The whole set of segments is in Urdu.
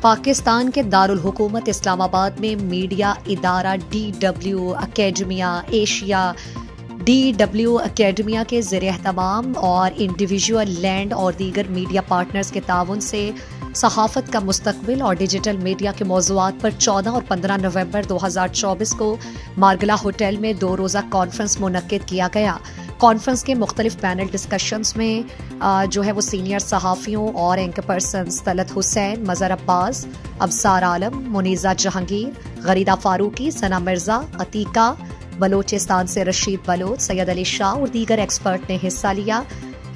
پاکستان کے دارالحکومت اسلام آباد میں میڈیا ادارہ DW academia Asia DW academia کے زیر اہتمام اور انڈیویجول لینڈ اور دیگر میڈیا پارٹنرز کے تعاون سے صحافت کا مستقبل اور ڈیجیٹل میڈیا کے موضوعات پر 14 اور 15 نومبر 2024 کو مارگلا ہوٹل میں 2 روزہ کانفرنس منعقد کیا گیا۔ کانفرنس کے مختلف پینل ڈسکشنز میں وہ سینئر صحافیوں اور اینکر پرسنز طلعت حسین، مظہر عباس، ابصار عالم، منیزہ جہانگیر، غریدہ فاروقی، ثنا مرزا، عتیقہ، بلوچستان سے رشید بلوچ، سید علی شاہ اور دیگر ایکسپرٹ نے حصہ لیا۔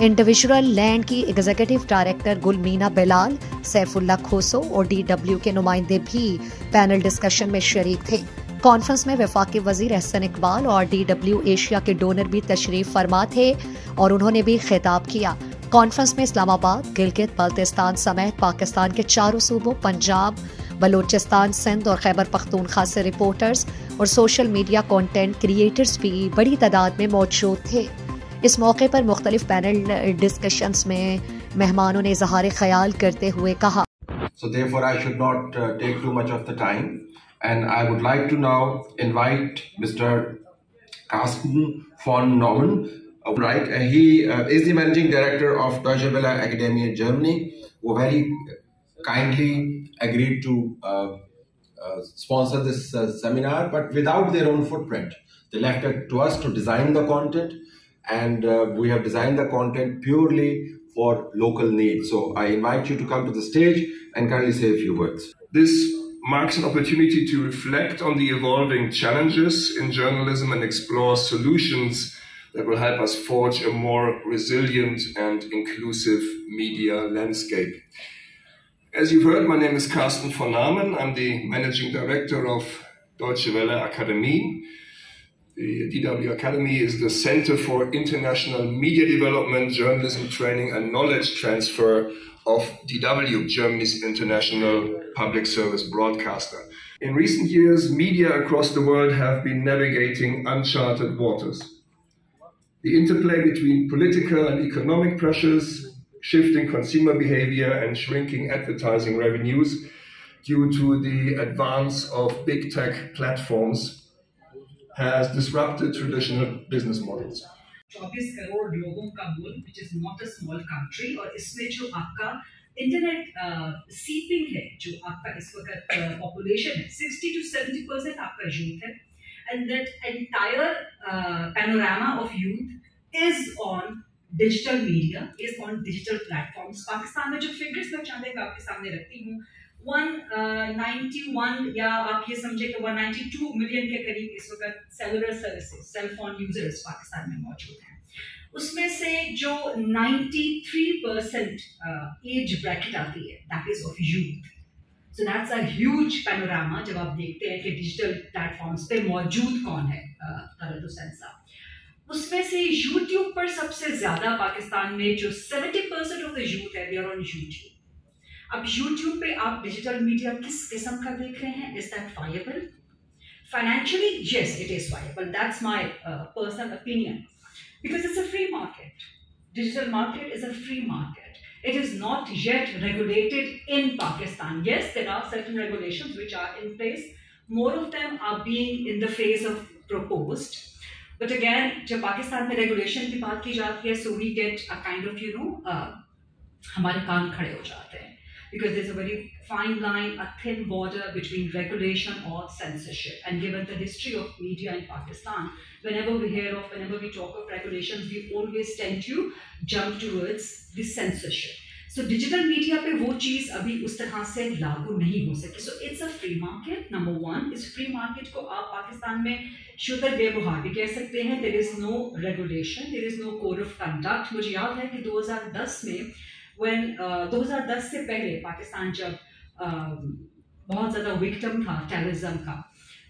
انڈیویجول لینڈ کی ایگزیکٹو ڈائریکٹر گل مینا بلال، سیف اللہ کھوسو اور DW کے نمائندے بھی پینل ڈسکشن میں شریک تھے۔ کانفرنس میں وفاقی وزیر احسن اقبال اور DW ایشیا کے ڈونر بھی تشریف فرما تھے اور انہوں نے بھی خطاب کیا۔ کانفرنس میں اسلام آباد، گلگت بلتستان سمیت پاکستان کے 4 صوبوں پنجاب، بلوچستان، سندھ اور خیبر پختونخوا سے رپورٹرز اور سوشل میڈیا کنٹینٹ کریئٹرز بھی بڑی تعداد میں موجود تھے۔ اس موقع پر مختلف پینل ڈسکشنز میں مہمانوں نے اظہار خیال کرتے ہوئے کہا۔ So therefore I should not take too much of the time, and I would like to now invite Mr. Carsten von Naumann. He is the managing director of Deutsche Welle Academy in Germany, who very kindly agreed to sponsor this seminar, but without their own footprint. They left it to us to design the content, and we have designed the content purely for local needs. So I invite you to come to the stage and kindly say a few words. This marks an opportunity to reflect on the evolving challenges in journalism and explore solutions that will help us forge a more resilient and inclusive media landscape. As you've heard, my name is Carsten von Naumann. I'm the managing director of Deutsche Welle Akademie. The DW Academy is the Center for International Media Development, Journalism Training and Knowledge Transfer of DW, Germany's international public service broadcaster. In recent years, media across the world have been navigating uncharted waters. The interplay between political and economic pressures, shifting consumer behavior and shrinking advertising revenues due to the advance of big tech platforms has disrupted traditional business models. 24 crore لوگوں کا ملک which is not a small country، اور اس میں جو آپ کا انٹرنیٹ سیپنگ ہے، جو آپ کا اس وقت پاپولیشن ہے 60 to 70% آپ کا یوتھ ہے، and that entire panorama of youth is on digital media, is on digital platforms. Pakistan میں جو فگرز میں چاہتے ہیں آپ کے سامنے رکھتی ہوں، 191 یا آپ یہ سمجھے کہ 192 ملین کے قریب اس وقت cellular services, cell phone users Pakistan میں موجود ہیں۔ اس میں سے جو 93% ایج بریکٹ آتی ہے that is of youth. So that's a huge panorama جب آپ دیکھتے ہیں کہ ڈیجیٹل پلیٹ فارمس پہ موجود کون ہے. طلعت حسین صاحب، اس میں سے یوٹیوب پر سب سے زیادہ پاکستان میں جو 70% آف دا یوتھ ہے دے آر آن یوٹیوب. اب یوٹیوب پہ آپ ڈیجیٹل میڈیا کس قسم کا دیکھ رہے ہیں؟ Is that viable financially? Yes, it is viable. That's my personal opinion, because it's a free market. Digital market is a free market. It is not yet regulated in Pakistan. Yes, there are certain regulations which are in place. More of them are being in the phase of proposed. But again, jab Pakistan mein regulation ki baat ki jati hai, so we get a kind of, ہمارے کان کھڑے ہو جاتے ہیں. Because there's a very fine line, a thin border between regulation or censorship. And given the history of media in Pakistan, whenever we talk of regulations, we always tend to jump towards the censorship. So digital media pe wo cheez abhi us tarah se lagu nahi ho saki. So it's a free market. Number one, is free market ko aap Pakistan mein shudar bebuhar bhi keh sakte hain. There is no regulation, there is no code of conduct. Mujhe yaad hai ki 2010 mein 2010 سے پہلے پاکستان جب بہت زیادہ وکٹم تھا ٹیررزم کا،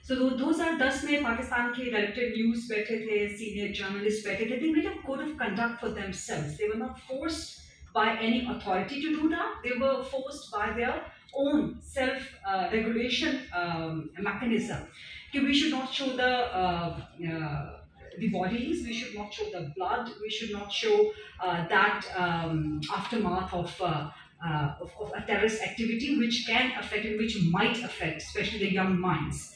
سو 2010 میں پاکستان کے ڈائریکٹر نیوز بیٹھے تھے، سینئر جرنلسٹ بیٹھے تھے. They made a code of conduct for themselves. They were not forced by any authority to do that. They were forced by their own self-regulation mechanism. We should not show the bodies, we should not show the blood, we should not show that aftermath of of a terrorist activity which can affect and which might affect especially the young minds.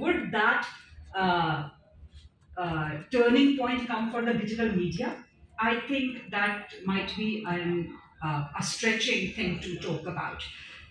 would that turning point come for the digital media? I think that might be a stretching thing to talk about.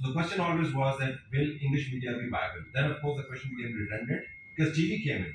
So the question always was that will English media be viable? Then of course the question became redundant because TV came in.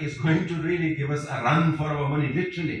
is going to really give us a run for our money, literally.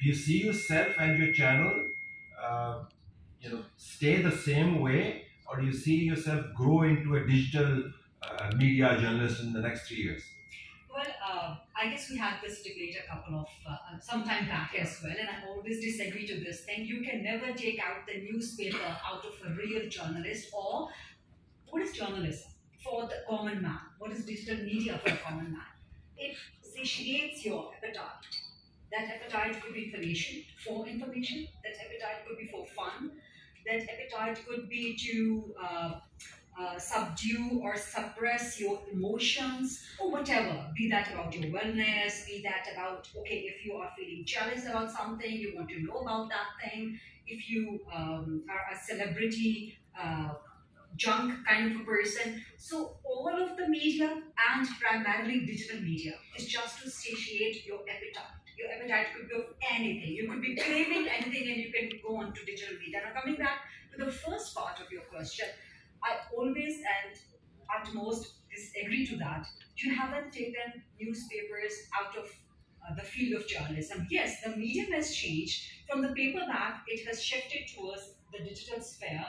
do you see yourself and your channel, stay the same way, or do you see yourself grow into a digital media journalist in the next 3 years? Well, I guess we had this debate a couple of some time back as well, and I always disagree to this thing. You can never take out the newspaper out of a real journalist. Or what is journalism for the common man? What is digital media for the common man? It satiates your appetite. That appetite could be information, for information. That appetite could be for fun. That appetite could be to subdue or suppress your emotions or whatever, be that about your wellness, be that about, okay, if you are feeling jealous about something, you want to know about that thing, if you are a celebrity junk kind of a person. So all of the media and primarily digital media is just to satiate your appetite. Your appetite could be of anything. You could be craving anything and you can go on to digital media. Now coming back to the first part of your question, I always and at most disagree to that. You haven't taken newspapers out of the field of journalism. Yes, the medium has changed. From the paperback, it has shifted towards the digital sphere.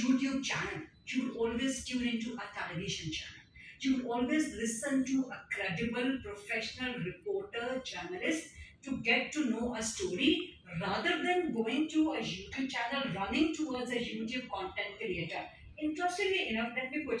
YouTube channel. You would always tune into a television channel. You would always listen to a credible, professional reporter, journalist to get to know a story rather than going to a YouTube channel, running towards a YouTube content creator. Interestingly enough, let me put,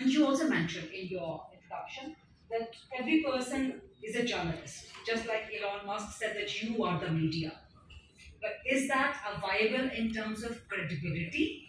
and you also mentioned in your introduction that every person is a journalist. Just like Elon Musk said that you are the media. But is that viable in terms of credibility?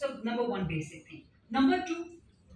So number one basic thing. Number two,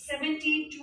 70 to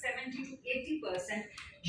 70 to 80%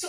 So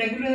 regular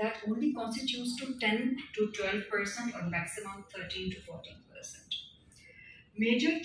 that only constitutes to 10 to 12% or maximum 13 to 14%. Major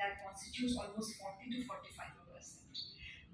that constitutes almost 40 to 45%.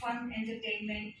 fun entertainment,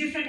different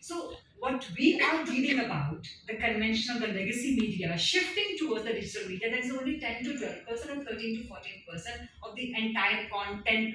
So what we are reading about, the conventional, the legacy media, shifting towards the digital media, that is only 10 to 12% and 13 to 14% of the entire content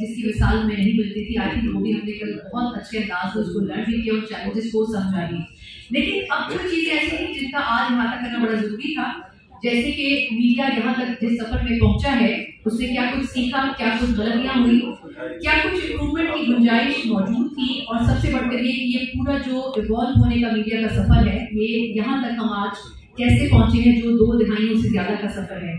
جس کی مثال میں نہیں ملتی تھی. آئی تھنک وہ بھی ہم نے کل بہت اچھے انداز میں اس کو لرن بھی کیا اور چیلنجز کو سمجھا بھی. لیکن اب کچھ چیزیں ایسی ہیں جن کا آج احاطہ کرنا بڑا ضروری تھا, جیسے کہ میڈیا یہاں تک جس سفر میں پہنچا ہے اس نے کیا کچھ سیکھا, کیا کچھ غلطیاں ہوئی, کیا کچھ امپروومنٹ کی گنجائش موجود تھی, اور سب سے بڑھ کر یہ کہ یہ پورا جو ایوالو ہونے کا میڈیا کا سفر ہے یہ یہاں تک ہم آج کیسے پہنچے ہیں جو 2 دہائیوں سے زیادہ کا سفر ہے.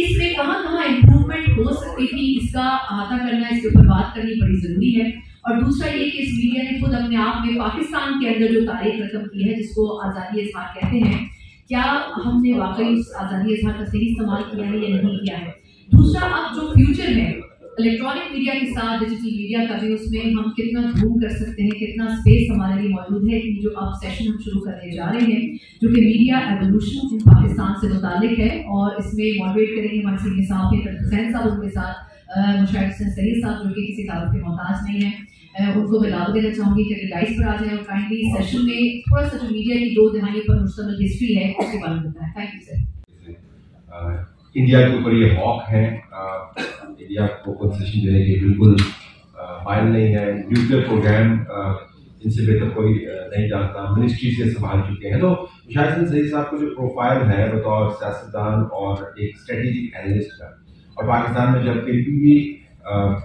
اس میں کہاں کہاں امپروومنٹ ہو سکتی تھی, اس کا احاطہ کرنا, اس کے اوپر بات کرنی بڑی ضروری ہے. اور دوسرا یہ کہ اس میڈیا نے خود اپنے آپ میں پاکستان کے اندر جو تاریخ رقم کی ہے جس کو آزادی اظہار کہتے ہیں, کیا ہم نے واقعی اس آزادی اظہار کا صحیح استعمال کیا ہے یا نہیں کیا ہے. دوسرا اب جو فیوچر ہے الیکٹرانک میڈیا کے ساتھ ڈیجیٹل میڈیا کا بھی, اس میں ہم کتنا دھوم کر سکتے ہیں, کتنا اسپیس ہمارے لیے موجود ہے. جو اب سیشن ہم شروع کرنے جا رہے ہیں جو کہ میڈیا ایوولوشن ان پاکستان سے متعلق ہے, اور اس میں ماڈریٹ کریں گے ہمارے سینئر صحافی حسین صاحب, ان کے ساتھ مشاہد حسین سعید صاحب جو کہ کسی تعارف کے محتاج نہیں ہیں. ان کو میں دعوت دینا چاہوں گی کہ ڈائس پر آ جائیں اور کائنڈلی سیشن میں تھوڑا سا جو میڈیا کی 2 دہائیوں پر مشتمل ہسٹری ہے اس کے بارے میں بتائیں. Thank you sir. انڈیا کے اوپر یہ ہاک ہے, انڈیا کو کنسیشن دینے کے بالکل مائل نہیں ہے. نیوکلیئر پروگرام ان سے بہتر کوئی نہیں جانتا, منسٹری سے سنبھال چکے ہیں. تو مشاہد حسین سعید صاحب کا جو پروفائل ہے بطور سیاستدان اور ایک اسٹریٹجک اینالسٹ کا, اور پاکستان میں جب کبھی بھی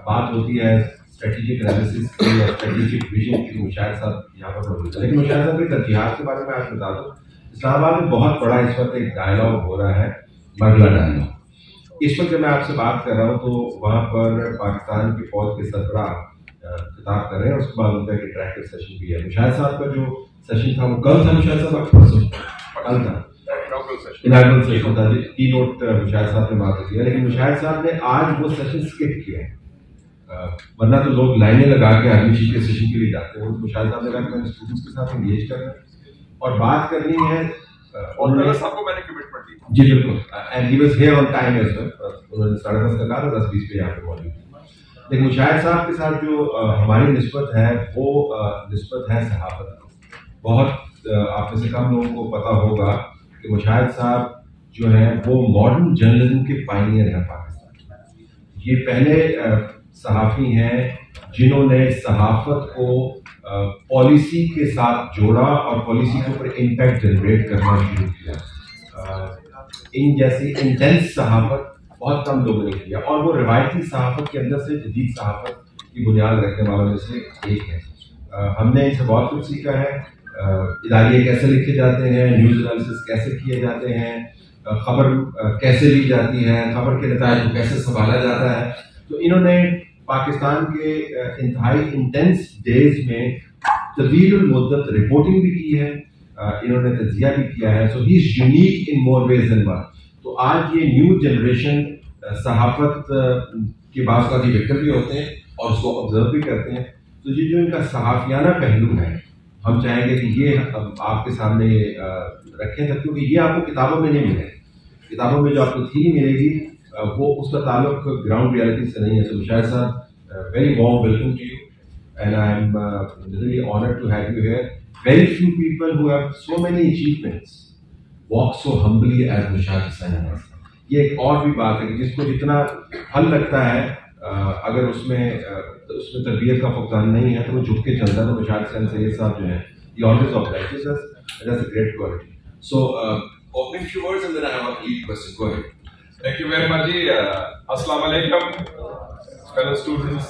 بات ہوتی ہے اسٹریٹجک انالیسس کی یا اسٹریٹجک ویژن کی, مشاہد صاحب یہاں پر موجود ہے. لیکن مشاہد صاحب کی ترجیحات کے بارے میں آپ بتا دوں, اسلام آباد میں بہت بڑا اس وقت ایک ڈائلاگ ہو رہا ہے, مرغلہ ڈائلاگ. اس وقت جب میں آپ سے بات کر رہا ہوں تو وہاں پر پاکستان کی فوج کے سربراہ خطاب کر رہے ہیں, اس کے بعد ان کا ایک انٹریکٹیو سیشن بھی ہے. مشاہد صاحب کا جو سیشن تھا وہ کل تھا, مشاہد صاحب کل تھا, اناگرل سیشن تھا, کی نوٹ مشاہد صاحب نے بات کیا. لیکن مشاہد صاحب نے آج وہ سیشن اسکپ کیا ہے, ورنہ تو لوگ لائنیں لگا کے آرمی چیف کے سیشن کے لیے جاتے ہیں. مشاہد صاحب نے کہا کہ میں اسٹوڈنٹس کے ساتھ انگیج کرنا اور بات کرنی ہے. جی بالکل, and he was here on time as well. انہوں نے 10:30 کا کہا تھا, 10:20 پہ یہاں پہ موجود. لیکن مشاہد صاحب کے ساتھ جو ہماری نسبت ہے وہ نسبت ہے صحافت کی. بہت آپ میں سے کم لوگوں کو پتہ ہوگا کہ مشاہد صاحب جو ہیں وہ ماڈرن جرنلزم کے پائنیئر ہیں پاکستان میں. یہ پہلے صحافی ہیں جنہوں نے صحافت کو پالیسی کے ساتھ جوڑا اور پالیسی کے اوپر امپیکٹ جنریٹ کرنا شروع کیا. ان جیسی انٹینس صحافت بہت کم لوگوں نے کیا, اور وہ روایتی صحافت کے اندر سے جدید صحافت کی بنیاد رکھنے والوں میں سے ایک ہے. ہم نے ان سے بہت کچھ سیکھا ہے, اداریے کیسے لکھے جاتے ہیں, نیوز انالیسس کیسے کیے جاتے ہیں, خبر کیسے لی جاتی ہے, خبر کے نتائج کو کیسے سنبھالا جاتا ہے. تو انہوں نے پاکستان کے انتہائی انٹینس ڈیز میں طویل المدت رپورٹنگ بھی کی ہے, انہوں نے تجزیہ بھی کیا ہے. So he is unique in more ways than one. تو آج یہ نیو جنریشن صحافت کے بعض کا وکٹر بھی ہوتے ہیں اور اس کو آبزرو بھی کرتے ہیں. تو یہ جو ان کا صحافیانہ پہلو ہے, ہم چاہیں گے کہ یہ آپ کے سامنے رکھیں تک, کیونکہ یہ آپ کو کتابوں میں نہیں ملے. کتابوں میں جو آپ کو تھیری ملے گی وہ اس کا تعلق گراؤنڈ ریالٹی سے نہیں ہے. So مشاہد صاحب, very warm welcome to you, and I am really honored to have you here. Very few people who have so many achievements walk so humbly as Mushahid حسین. یہ ایک اور بھی بات ہے کہ جس کو جتنا پھل لگتا ہے اگر اس میں تربیت کا فقدان نہیں ہے تو وہ جھک کے چلتا ہے. تو مشاہد حسین سید صاحب جو ہیں he always obliges us, and that's a great quality. So opening few words and then I have a lead question. Go ahead. Thank you very much. Assalamu alaikum, fellow students,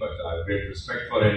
but I have great respect for him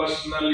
personal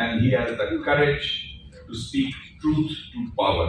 and he has the courage to speak truth to power,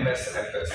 MSFS,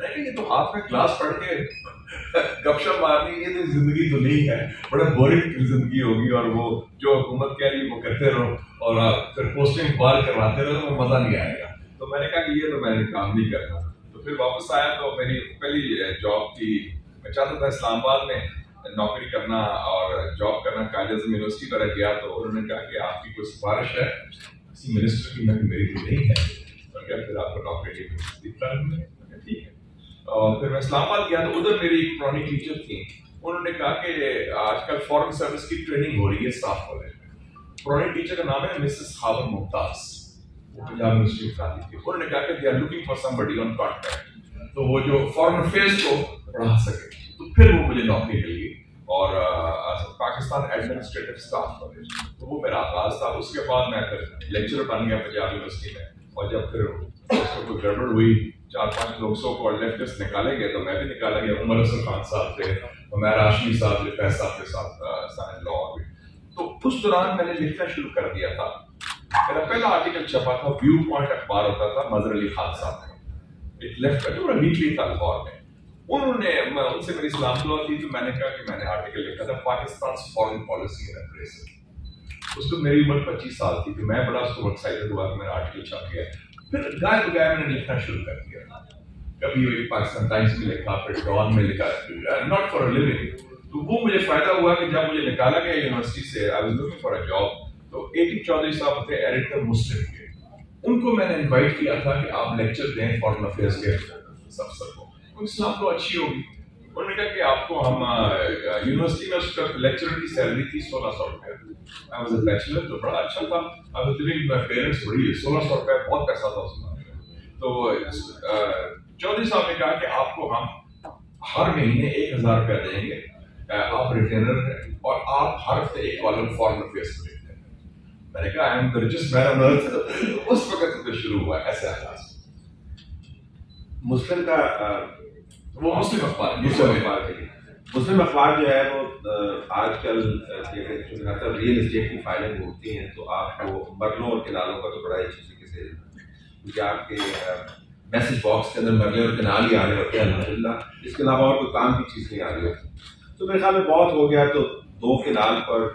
میں نے کہا یہ تو ہاتھ میں کلاس پڑھ کے گپ شپ مارنی، یہ تو زندگی تو نہیں ہے، بڑا بورنگ زندگی ہوگی، اور وہ جو حکومت کہہ رہی ہے وہ کرتے رہو اور پھر پوسٹنگ بار کرواتے رہو تو مزہ نہیں آئے گا. تو میں نے کہا کہ یہ تو میں نے کام نہیں کرنا. تو پھر واپس آیا تو میری پہلی جاب تھی، میں چاہتا تھا اسلام آباد میں نوکری کرنا اور جاب کرنا. قائد اعظم یونیورسٹی پر گیا تو انہوں نے کہا کہ آپ کی کوئی سفارش ہے کسی منسٹر کی؟ میں میری تو نہیں ہے. اور کیا پھر آپ کو نوکری ٹھیک ہے. اور پھر میں اسلام آباد گیا تو ادھر میری ایک پرانی ٹیچر تھی، انہوں نے کہا کہ آج کل فارن سروس کی ٹریننگ ہو رہی ہے اسٹاف کالج میں. پرانی ٹیچر کا نام ہے مسز خاون ممتاز، وہ پنجاب یونیورسٹی میں پڑھاتی تھی. انہوں نے کہا کہ they are looking for somebody on contract، تو وہ جو فارن افیئرس کو پڑھا سکے. تو پھر وہ مجھے نوکری مل گئی اور پاکستان ایڈمنسٹریٹو اسٹاف کالج، تو وہ میرا آغاز تھا. اس کے بعد میں پھر لیکچرر بن گیا پنجاب یونیورسٹی میں. اور جب پھر اس کو کوئی گڑبڑ ہوئی، 4-5 لوگ سو کو لیفٹسٹ نکالے گئے تو میں بھی نکالا گیا. عمر حسن خان صاحب تھے، عمیر ہاشمی صاحب، فیض صاحب کے ساتھ سائن لا. تو اس دوران میں نے لکھنا شروع کر دیا تھا. میرا پہلا آرٹیکل چھپا تھا، ویو پوائنٹ اخبار ہوتا تھا مظہر علی خان صاحب کا، ایک لیفٹ کا جو ویکلی تھا لاہور میں. انہوں نے ان سے میری سلام دعا تھی تو میں نے کہا کہ میں نے آرٹیکل لکھا تھا Pakistan foreign policy and appraisal. اس کو میری عمر 25 سال تھی تو میں بڑا اس کو ایکسائٹڈ ہوا کہ میرا آرٹیکل چھپ گیا. پھر گائے بگائے میں نے لکھنا شروع کر دیا. کبھی پاکستان ٹائمز میں لکھا، پھر ڈان میں لکھا، ناٹ فار اے لیونگ. تو وہ مجھے فائدہ ہوا کہ جب مجھے نکالا گیا یونیورسٹی سے، I was looking for a job, تو A.T. چودھری صاحب تھے ایڈیٹر مسلم کے. ان کو میں نے انوائٹ کیا تھا کہ آپ لیکچر دیں فارن افیئرس کے افسر کو. اسلام تو اچھی ہوگی. انہوں نے کہا کہ آپ کو ہم یونیورسٹی میں اس کا لیکچرر کی سیلری تھی 1600 روپئے. آئی واز اے بیچلر، تو بڑا اچھا تھا. I was living my parents, بڑی 1600 روپئے بہت پیسہ تھا اس میں. تو چودھری صاحب نے کہا کہ آپ کو ہم ہر مہینے 1000 روپیہ دیں گے، آپ ریٹینر ہیں اور آپ ہر ہفتے ایک کالم فارن افیئرس میں لکھتے ہیں. میں نے کہا I am the richest man آن ارتھ. اس وقت سے شروع ہوا ایسے آغاز. مسلم کا وہ مسلم اخبار مسلم اخبار جو ہے وہ آج کل ریئل اسٹیٹ کی فائلنگ ہوتی ہیں تو آپ کو مرلوں اور کنالوں کا تو بڑا اچھی طریقے سے، کیونکہ آپ کے میسج باکس کے اندر مرلے اور کنال ہی آ رہے ہوتے ہیں الحمدللہ. اس کے علاوہ اور کوئی کام کی چیز نہیں آ رہی ہوتی. تو میرے خیال میں بہت ہو گیا. تو 2 کنال پر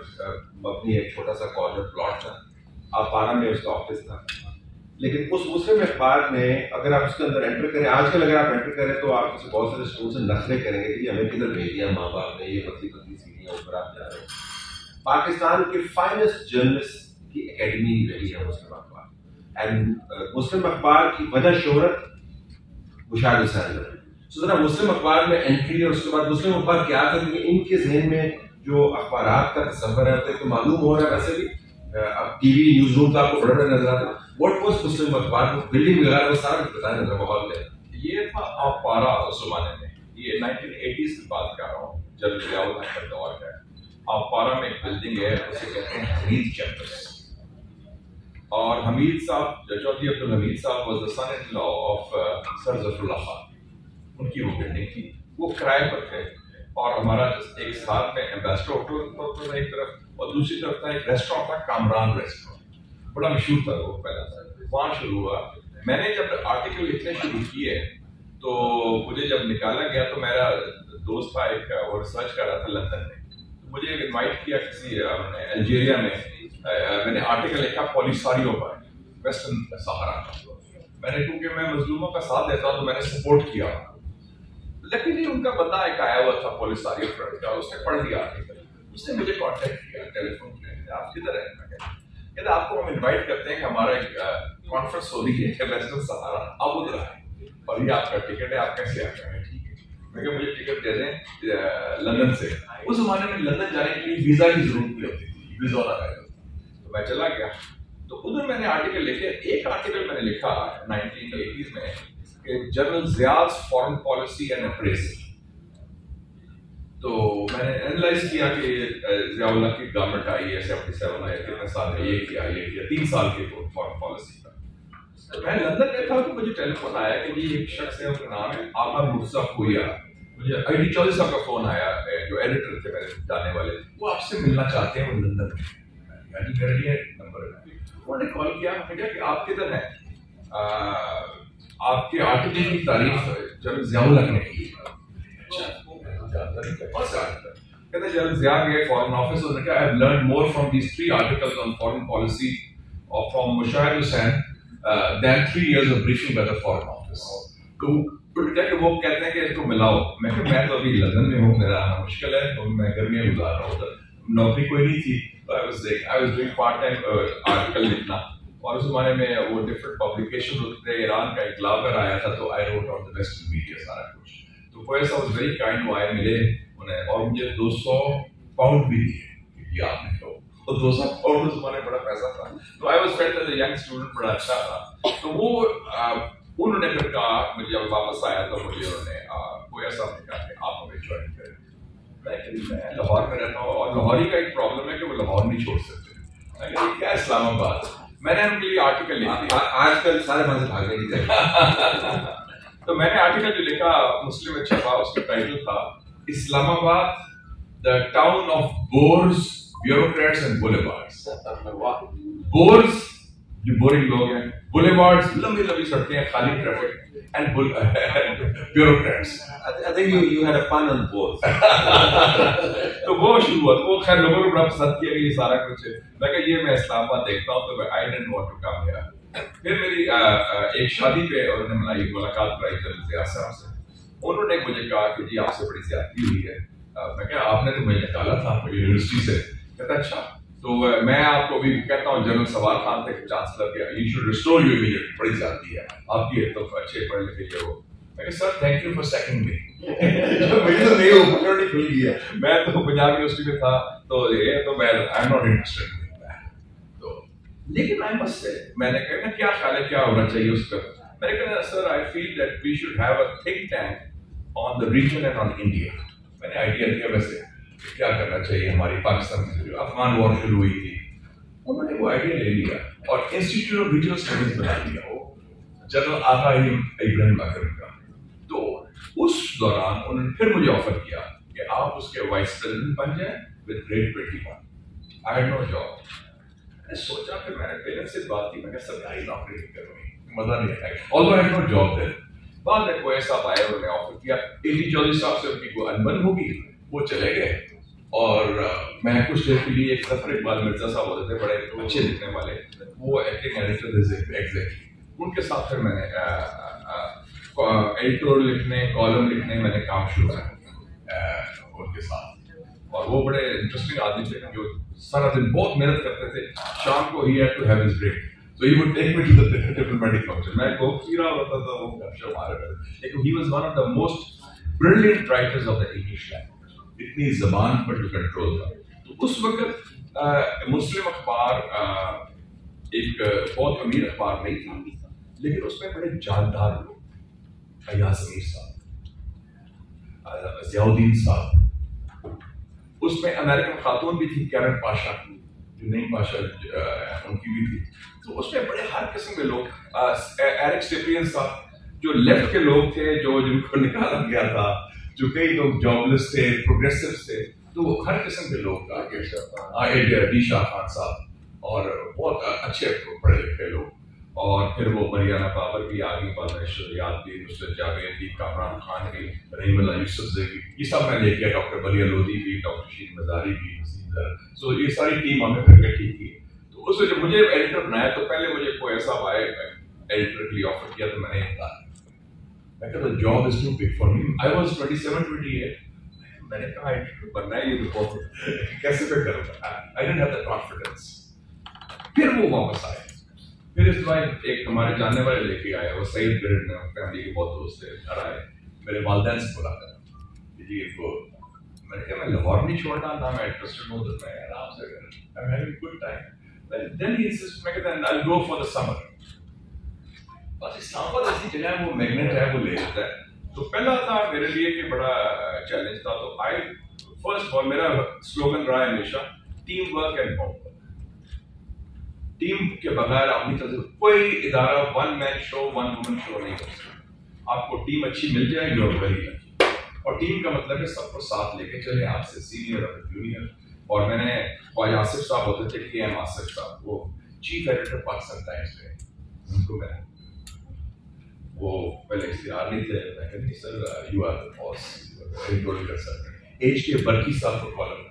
اپنی ایک چھوٹا سا کارنر پلاٹ تھا، آپ 12 میں اس کا آفس تھا. لیکن اس مسلم اخبار میں اگر آپ اس کے اندر انٹر کریں، آج کل اگر آپ انٹر کریں تو آپ سے بہت سارے اسٹوڈنٹ سے نخرے کریں گے کہ ہمیں کدھر بھیج دیا ماں باپ نے، یہ پتلی پتلی سیڑھیاں اوپر آپ جا رہے ہیں. پاکستان کے فائنسٹ جرنلسٹ کی اکیڈمی رہی ہے مسلم اخبار. اینڈ مسلم اخبار کی وجہ شہرت مشاہد حسین. ذرا مسلم اخبار میں انٹری اور اس کے بعد مسلم اخبار کیا کریں گے، ان کے ذہن میں جو اخبارات کا تصور ہے تو معلوم ہو رہا ہے. ویسے بھی اب ٹی وی نیوز روم تو آپ کو بڑا بڑا نظر آتا ہے. واٹ واز مسلم اخبار کو بلڈنگ وغیرہ وہ سارا کچھ بتائیں نظر ماحول میں. یہ تھا آپ 12 اس زمانے میں، یہ 1980s کی بات کر رہا ہوں جب ضیاء الحق کا دور ہے. آپ 12 میں ایک بلڈنگ ہے، اسے کہتے ہیں حمید چیمبرس. اور حمید صاحب، چودھری عبدالحمید صاحب was the son in law of sir Zafarullah Khan. ان کی وہ بلڈنگ تھی، وہ کرائے پر تھے. اور ہمارا ایک ساتھ میں ایمبیسڈر ہوٹل تھا ایک طرف، اور دوسری طرف تھا ایک ریسٹورینٹ تھا کامران ریسٹورینٹ، بڑا مشہور تھا وہ پہلا تھا. وہاں شروع ہوا. میں نے جب آرٹیکل لکھنے شروع کیے تو مجھے جب نکالا گیا تو میرا دوست تھا ایک، وہ ریسرچ کر رہا تھا لندن میں. مجھے ایک انوائٹ کیا کسی الجیریا میں. میں نے آرٹیکل لکھا پولیساریو پر، ویسٹرن سہارا کا. میں نے کیونکہ میں مظلوموں کا ساتھ دیتا ہوں تو میں نے سپورٹ کیا. لیکن ان کا بندہ ایک آیا ہوا تھا پولیساریو فرنٹ کا، اس نے پڑھ لیا آرٹیکل. اس نے مجھے کانٹیکٹ کیا ٹیلی فون پہ، آپ کدھر ہیں؟ میں کہتا آپ کو ہم انوائٹ کرتے ہیں کہ ہمارا ایک کانفرنس ہو رہی ہے ویسٹرن سہارا، آپ ادھر آئیں اور یہ آپ کا ٹکٹ ہے، آپ کیسے آ جائیں؟ ٹھیک ہے. میں کہ مجھے ٹکٹ دے دیں لندن سے. اس زمانے میں لندن جانے کے لیے ویزا کی ضرورت نہیں ہوتی تھی، ویزا نہ رہے. تو میں چلا گیا. تو ادھر میں نے آرٹیکل لکھے. ایک آرٹیکل میں نے لکھا 1980s میں کہ general Zia foreign policy and appraisal. تو میں نے اینالائز کیا کہ ضیاء اللہ کی گورنمنٹ آئی ہے 77 آئی، کتنے سال میں یہ کیا 3 سال کے فارن پالیسی کا. میں لندن میں تھا تو مجھے ٹیلی فون آیا کہ یہ ایک شخص ہے، ان کا نام ہے آغا مرزا خویا. مجھے آئی ڈی چودھری صاحب کا فون آیا، جو ایڈیٹر تھے میرے جانے والے، وہ آپ سے ملنا چاہتے ہیں، وہ لندن میں. میرے لیے نمبر ہے. انہوں نے کال کیا، میں کہا کہ آپ کدھر ہیں؟ آپ کے آرٹیکل کی تعریف جنرل ضیاء الحق نے کی. کہتے جنرل ضیاء گئے فارن آفس, انہوں نے کہا I have learned more from these 3 articles on foreign policy or from Mushair Hussain than 3 years of briefing by the foreign office. تو کہ وہ کہتے ہیں کہ اس کو ملاؤ. میں کہ میں تو ابھی لندن میں ہوں, میرا آنا مشکل ہے, تو میں گرمیاں گزار رہا ہوں, نوکری کوئی نہیں تھی. I was doing part time article لکھنا, اور اس زمانے میں وہ ڈفرنٹ پبلیکیشن ہوتے تھے. ایران کا انقلاب اگر آیا تھا تو I wrote on the Western media سارا کچھ. تو کوئی سا was very kind, وہ آئے ملے انہیں, اور مجھے 200 پاؤنڈ بھی دیے. یہ آپ نے تو 200 پاؤنڈ اس زمانے بڑا پیسہ تھا. تو I was felt as a young student بڑا اچھا تھا. تو وہ انہوں نے پھر کہا, مجھے جب واپس آیا تو مجھے انہوں نے کوئی ایسا نے کہا کہ آپ ہمیں جوائن کریں. لیکن میں لاہور میں رہتا ہوں, اور لاہوری کا ایک پرابلم ہے کہ وہ لاہور نہیں چھوڑ سکتے. لیکن کیا اسلام آباد, میں نے ان کے لیے آرٹیکل لکھ دیا. آج کل سارے وہاں سے بھاگنے کی چاہیے. تو میں نے آرٹیکل جو لکھا مسلم میں چھپا, اس کا ٹائٹل تھا Islamabad the town of bores, bureaucrats and boulevards. Bores جو بورنگ لوگ ہیں, بولیوارڈز لمبی لمبی سڑکیں ہیں, خالی traffic, and bureaucrats. I think you had a pun on both. تو وہ شروع ہوا, تو وہ خیر لوگوں نے بڑا پسند کیا کہ یہ سارا کچھ ہے. میں کہا یہ میں اسلام آباد دیکھتا ہوں, تو I didn't want to come here. پھر میری ایک شادی پہ انہوں نے ملائی ملاقات کرائی جنرل ضیاء صاحب سے. انہوں نے مجھے کہا کہ جی آپ سے بڑی زیادتی ہوئی ہے. میں کہا آپ نے تو مجھے نکالا تھا یونیورسٹی سے. کہتا اچھا, تو میں آپ کو بھی کہتا ہوں جنرل سوال خان تھے چانسلر کے, you should restore you immediately, بڑی زیادتی ہے آپ کی, تو اچھے پڑھے لکھے ہو. میں کہا sir thank you for second me. مجھے تو نہیں اپرچونٹی کھل گئی ہے, میں تو پنجاب یونیورسٹی میں تھا, تو یہ تو میں آئی ایم ناٹ انٹرسٹڈ. لیکن I must say, میں نے کہا کیا خیال ہے کیا ہونا چاہیے اس پر. میں نے کہا سر I feel that we should have a think tank on the region and on India. میں نے آئیڈیا دیا ویسے کیا کرنا چاہیے ہماری پاکستان میں جو افغان وار شروع ہوئی تھی. انہوں نے وہ آئیڈیا لے لیا اور انسٹیٹیوٹ آف ریجنل اسٹڈیز بنا لیا, وہ جنرل آغا ابراہیم اکرم کا. تو اس دوران انہوں نے پھر مجھے آفر کیا کہ آپ اس کے وائس پریزیڈنٹ بن جائیں with grade 21. I had no job. میں نے سوچا, پھر میں نے پیرنٹس سے بات کی, میں نے سرکاری نوکری نہیں کروں گی, مزہ نہیں آئے گا. although I had no job there. بعد میں کوئی صاحب آئے, انہوں نے آفر کیا. AT چودھری صاحب سے ان کی کوئی انبن ہوگی, وہ چلے گئے, اور میں کچھ دیر کے لیے ایک ظفر اقبال مرزا صاحب ہوتے تھے, بڑے اچھے لکھنے والے, وہ ایکٹنگ ایڈیٹر ایگزیکٹلی, ان کے ساتھ پھر میں نے ایڈیٹور لکھنے, کالم لکھنے میں نے کام شروع کیا ان کے ساتھ. اور وہ بڑے انٹرسٹنگ آدمی تھے جو سارا دن بہت محنت کرتے تھے. شام کو he had to have his break, so he would take me to the diplomatic function. میں کو پی رہا ہوتا تھا, وہ گپ شپ مارا کرتے تھے. لیکن he was one of the most brilliant writers of the English language. اتنی زبان پر جو کنٹرول تھا. تو اس وقت مسلم اخبار ایک بہت امیر اخبار نہیں تھا, لیکن اس میں بڑے جاندار لوگ, ایاز امیر صاحب, ضیاء الدین صاحب, اس میں امریکن خاتون بھی تھی کیرن پاشا, جو نئی پاشا ان کی بھی تھی. تو اس میں بڑے ہر قسم کے لوگ, ایرک سپرین صاحب جو لیفٹ کے لوگ تھے, جو جن کو نکالا گیا تھا, جو کئی لوگ جاب لیس تھے, پروگریسو تھے, تو ہر قسم کے لوگ, ڈی شاہ خان صاحب, اور بہت اچھے پڑھے لکھے لوگ. اور پھر وہ مریانہ بابر بھی آ گئی, بعد میں شریعت بھی, نصرت جاوید بھی, کامران خان بھی, رحیم اللہ یوسف زئی بھی, یہ سب میں لے گیا, ڈاکٹر بلی لودھی بھی, ڈاکٹر شین مزاری بھی, سو یہ ساری ٹیم ہمیں پھر اکٹھی کی. تو اس میں جب مجھے ایڈیٹر بنایا تو پہلے مجھے کوئی ایسا آئے ایڈیٹر کے لیے آفر کیا, تو میں نے میں کہا job is too big for me. I was 27-28. میں نے کہا ایڈیٹر بننا ہے, یہ تو کیسے میں کروں گا, I don't have the confidence. پھر وہ واپس آئے. پھر اس بعد ایک ہمارے جاننے والے لے کے آئے, وہ سعید گریڈ میں فیملی کے بہت دوست تھے, گھر آئے, میرے والدین سے بولا تھا جی ان کو. میں نے کہا میں لاہور نہیں چھوڑنا تھا, میں انٹرسٹڈ ہوں, تو میں آرام سے I'm having a good time. Then he insisted, میں کہتا ہے I'll go for the summer. بس اسلام آباد ایسی جگہ ہے, وہ میگنیٹ ہے, وہ لے لیتا ہے. تو پہلا تھا میرے لیے کہ بڑا چیلنج تھا. تو فرسٹ آف آل میرا سلوگن رہا ہے ہمیشہ team work and home work. Team کے بغیر آپ نہیں چل سکتے. کوئی ادارہ ون مین شو, ون وومن شو نہیں کر سکتا. آپ کو ٹیم اچھی مل جائے گی, اور ویری اچھی. اور ٹیم کا مطلب ہے سب کو ساتھ لے کے چلے, آپ سے سینئر اور جونیئر. اور میں نے خواجہ آصف صاحب ہوتے تھے, کے ایم آصف صاحب, وہ چیف ایڈیٹر پاکستان ٹائمز تھے, ان کو میں وہ پہلے اختیار نہیں تھے. میں کہا نہیں sir you are boss very good sir. H K Barqi صاحب کا کالم,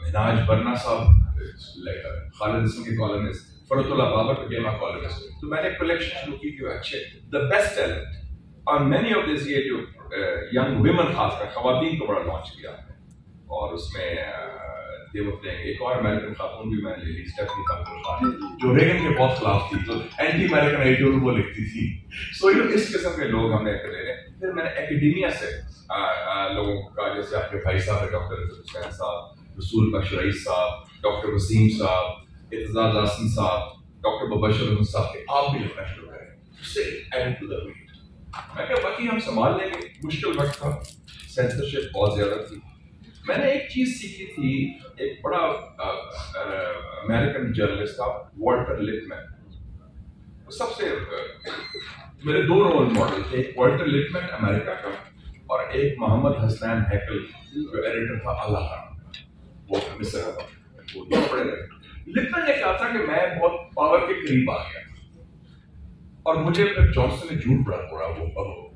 مناج برنا صاحب خالد حسن کے کالمسٹ, فرت اللہ بابر کا گیما کالمسٹ. تو میں نے کلیکشن شروع کی کہ اچھے دا بیسٹ ٹیلنٹ اور مینی آف دس, یہ جو ینگ ویمن خاص کر خواتین کو بڑا لانچ کیا اور اس میں ایک اور امریکن خاتون بھی میں نے لے لی, اسٹیفنی خاتون, جو ریگن کے بہت خلاف تھی, تو اینٹی امریکن ایڈیٹور وہ لکھتی تھی. سو اس قسم کے لوگ ہم نے لے رہے. پھر میں نے اکیڈیمیا سے لوگوں کا, جیسے آپ کے بھائی صاحب ڈاکٹر حسین صاحب, رسول بخش رئیس صاحب, ڈاکٹر وسیم صاحب, اعتزاز حسن صاحب, ڈاکٹر مبشر احمد صاحب کے آپ بھی لکھنا شروع کریں. اس سے ایڈ ٹو دا ویٹ. میں کہا باقی ہم سنبھال لیں گے. مشکل وقت تھا, سینسرشپ بہت زیادہ تھی. میں نے ایک چیز سیکھی تھی, ایک بڑا امریکن جرنلسٹ تھا والٹر لپمن. سب سے میرے 2 رول ماڈل تھے, ایک والٹر لپمن امریکہ کا اور ایک محمد حسنین ہیکل جو ایڈیٹر تھا اللہ کا, وہ مصر کا. وہ دونوں بڑے لگے. لپمن نے کہا تھا کہ میں بہت پاور کے قریب آ گیا اور مجھے پھر جانسن نے جھوٹ بڑا پڑا وہ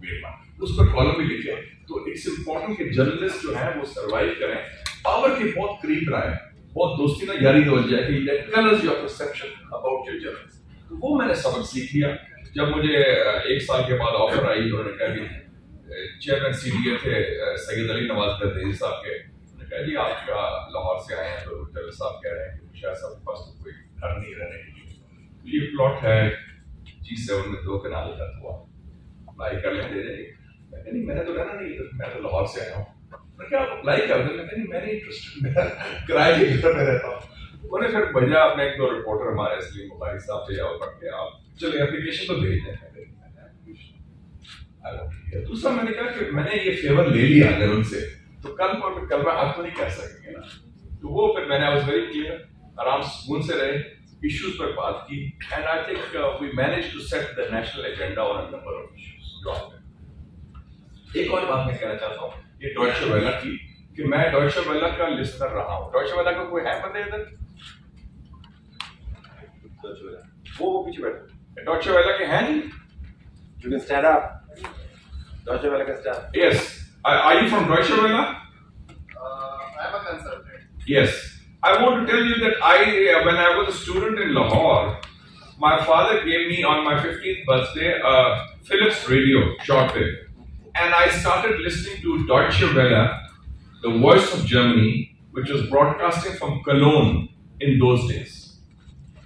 بیٹا, اس پر کالم بھی لکھے. تو اٹس امپورٹنٹ کہ جرنلسٹ جو ہیں وہ سروائیو کریں, پاور کے بہت قریب رہیں, بہت دوستی نہ یاری ہو جائے کہ tell us your perception about your journalist. تو وہ میں نے سبق سیکھ لیا. جب مجھے 1 سال کے بعد آفر آئی, انہوں نے کہا کہ چیئرمین سی ڈی اے تھے سید علی نواز گردیزی صاحب کے, انہوں نے کہا جی آپ کا لاہور سے آئے ہیں, تو جرنل صاحب کہہ رہے ہیں کہ شاید صاحب کے پاس تو کوئی گھر نہیں رہنے کے لیے, یہ پلاٹ ہے G7 میں 2 کنال کا ہوا, اپلائی کر لیں, دے دیں. میں کہا نہیں میں نے تو رہنا نہیں, میں تو لاہور سے آیا ہوں. میں کہا آپ اپلائی کر دیں. میں کہا نہیں میں نہیں انٹرسٹڈ, کرائے کے گھر میں رہتا ہوں. انہوں نے پھر بھیجا اپنے 1-2 رپورٹر ہمارے سلیم بخاری صاحب سے, جاؤ پڑھ کے آپ چلے اپلیکیشن تو بھیج دیں. دوسرا میں نے کہا کہ میں نے یہ فیور لے لیا اگر ان سے, تو کل میں آپ کو نہیں کہہ سکیں گے نا. تو وہ پھر میں نے واز ویری کلیئر, آرام سکون سے رہے, ایشوز پر بات کی, and I think we manage to set the national agenda on a number of issues جو آپ نے. ایک اور بات میں کہنا چاہتا ہوں, یہ ڈوائچے ویلا کی, کہ میں ڈوائچے ویلا کا لسنر رہا ہوں. ڈوائچے ویلا کا کوئی ہے بندے ادھر؟ وہ پیچھے بیٹھے ڈوائچے ویلا کے ہیں نہیں؟ You can stand up. Deutsche Welle can stand. Yes. Are you from Deutsche Welle? I'm a consultant. Yes. I want to tell you that when I was a student in Lahore, my father gave me on my 15th birthday a Philips radio shortwave, and I started listening to Deutsche Welle, the voice of Germany, which was broadcasting from Cologne in those days.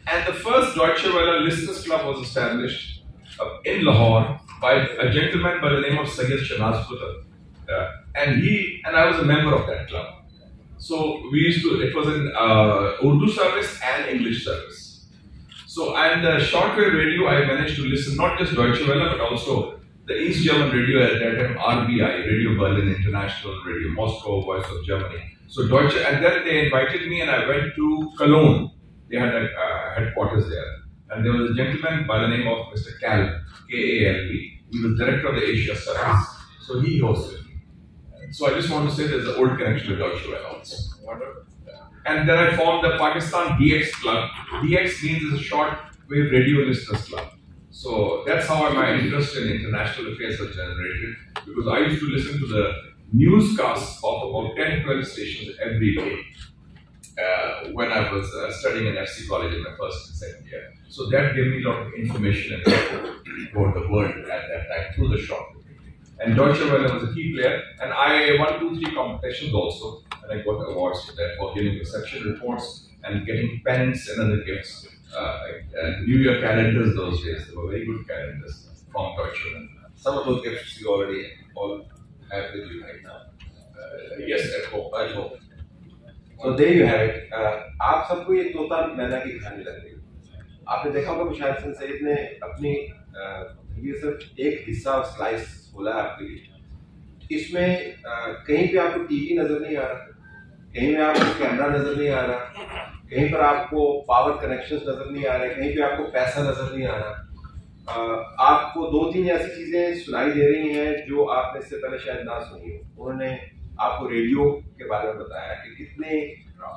And the first Deutsche Welle Listeners Club was established in Lahore by a gentleman by the name of Sayyid Shanaz Putra, and I was a member of that club. So we used to, it was in Urdu service and English service. So and the shortwave radio, I managed to listen not just Deutsche Welle but also the East German radio at that time, RBI, Radio Berlin International, Radio Moscow, Voice of Germany. So Deutsche, and then they invited me and I went to Cologne. They had a headquarters there. And there was a gentleman by the name of Mr. Kalb, K-A-L-B. He was director of the Asia Service. So he hosted me. So I just want to say there's an old connection with Deutsche Welle also. And then I formed the Pakistan DX Club. DX means it's a short-wave radio listeners club. So that's how my interest in international affairs was generated. Because I used to listen to the newscasts of about 10-12 stations every day. When I was studying in FC College in my first and second year. So that gave me a lot of information and about the world at that time through the short. And Deutsche Welle was a key player, and I won 2-3 competitions also, and I got awards for that, for giving reception reports and getting pens and other gifts. New Year calendars those days, they were very good calendars from Deutsche Welle. Some of those gifts you already all have with you right now. Yes, at home. So there you have it. آپ سب کو یہ طوطا مینا کی کہانی لگ رہی ہے. آپ نے دیکھا ہوگا کہ شاہد حسین سعید نے اپنی یہ صرف ایک حصہ اور سلائس کھولا ہے آپ کے لیے. اس میں کہیں پہ آپ کو ٹی وی نظر نہیں آ رہا, کہیں پہ آپ کو کیمرہ نظر نہیں آ رہا, کہیں پر آپ کو پاور کنیکشنز نظر نہیں آ رہے, کہیں پہ آپ کو پیسہ نظر نہیں آ رہا. آپ کو 2-3 ایسی چیزیں سنائی دے رہی ہیں جو آپ نے اس سے پہلے شاید نہ سنی ہو. انہوں نے آپ کو ریڈیو کے بارے میں بتایا کہ کتنے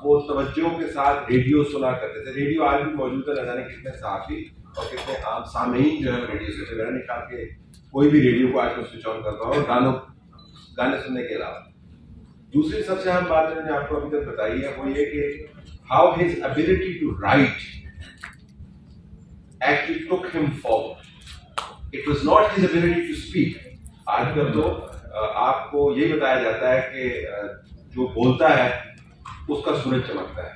وہ توجہ کے ساتھ ریڈیو سنا کرتے تھے. ریڈیو آج بھی موجود ہے, نہ جانے کتنے صحافی اور کتنے عام سامعین جو ہے ریڈیو سے. میرا نہیں خیال کہ کوئی بھی ریڈیو کو آج کل سوئچ آن کرتا ہو گانے سننے کے علاوہ. دوسری سب سے اہم بات میں نے آپ کو ابھی تک بتائی ہے وہ یہ کہ how his ability to write actually took him forward. It was not his ability to speak. آج کل تو آپ کو یہ بتایا جاتا ہے کہ جو بولتا ہے اس کا سورج چمکتا ہے.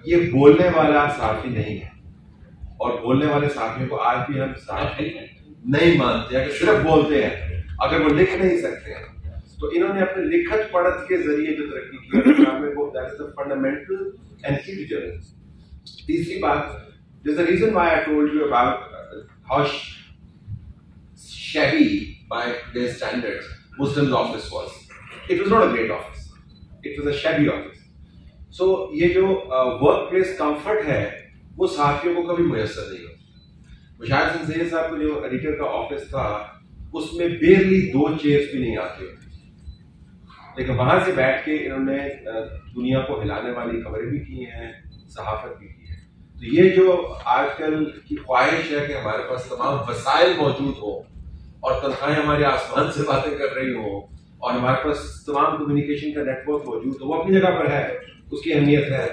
یہ بولنے والا صحافی نہیں ہے, اور بولنے والے صحافیوں کو آج بھی ہم صحافی نہیں مانتے ہیں کہ صرف بولتے ہیں اگر وہ لکھ نہیں سکتے ہیں. تو انہوں نے اپنے لکھت پڑھت کے ذریعے جو ترقی کی ہے وہ that is the fundamental and key to journalism. تیسری بات, there's a reason why I told you about how shabby by today's standards Muslim's office was. It was not a great office. It was a shabby office. So یہ جو ورک پلیس کمفرٹ ہے وہ صحافیوں کو کبھی میسر نہیں ہوتی. مشاہد حسین سید صاحب کو جو ایڈیٹر کا آفس تھا اس میں بیرلی 2 چیئرز بھی نہیں آتی ہوتی, لیکن وہاں سے بیٹھ کے انہوں نے دنیا کو ہلانے والی خبریں بھی کی ہیں, صحافت بھی کی ہے. تو یہ جو آج کل کی خواہش ہے کہ ہمارے پاس تمام وسائل موجود ہوں اور تنخواہیں ہمارے آسمان سے باتیں کر رہی ہوں اور ہمارے پاس تمام کمیونیکیشن کا نیٹ ورک موجود ہو, وہ اپنی جگہ پر ہے, اس کی اہمیت ہے,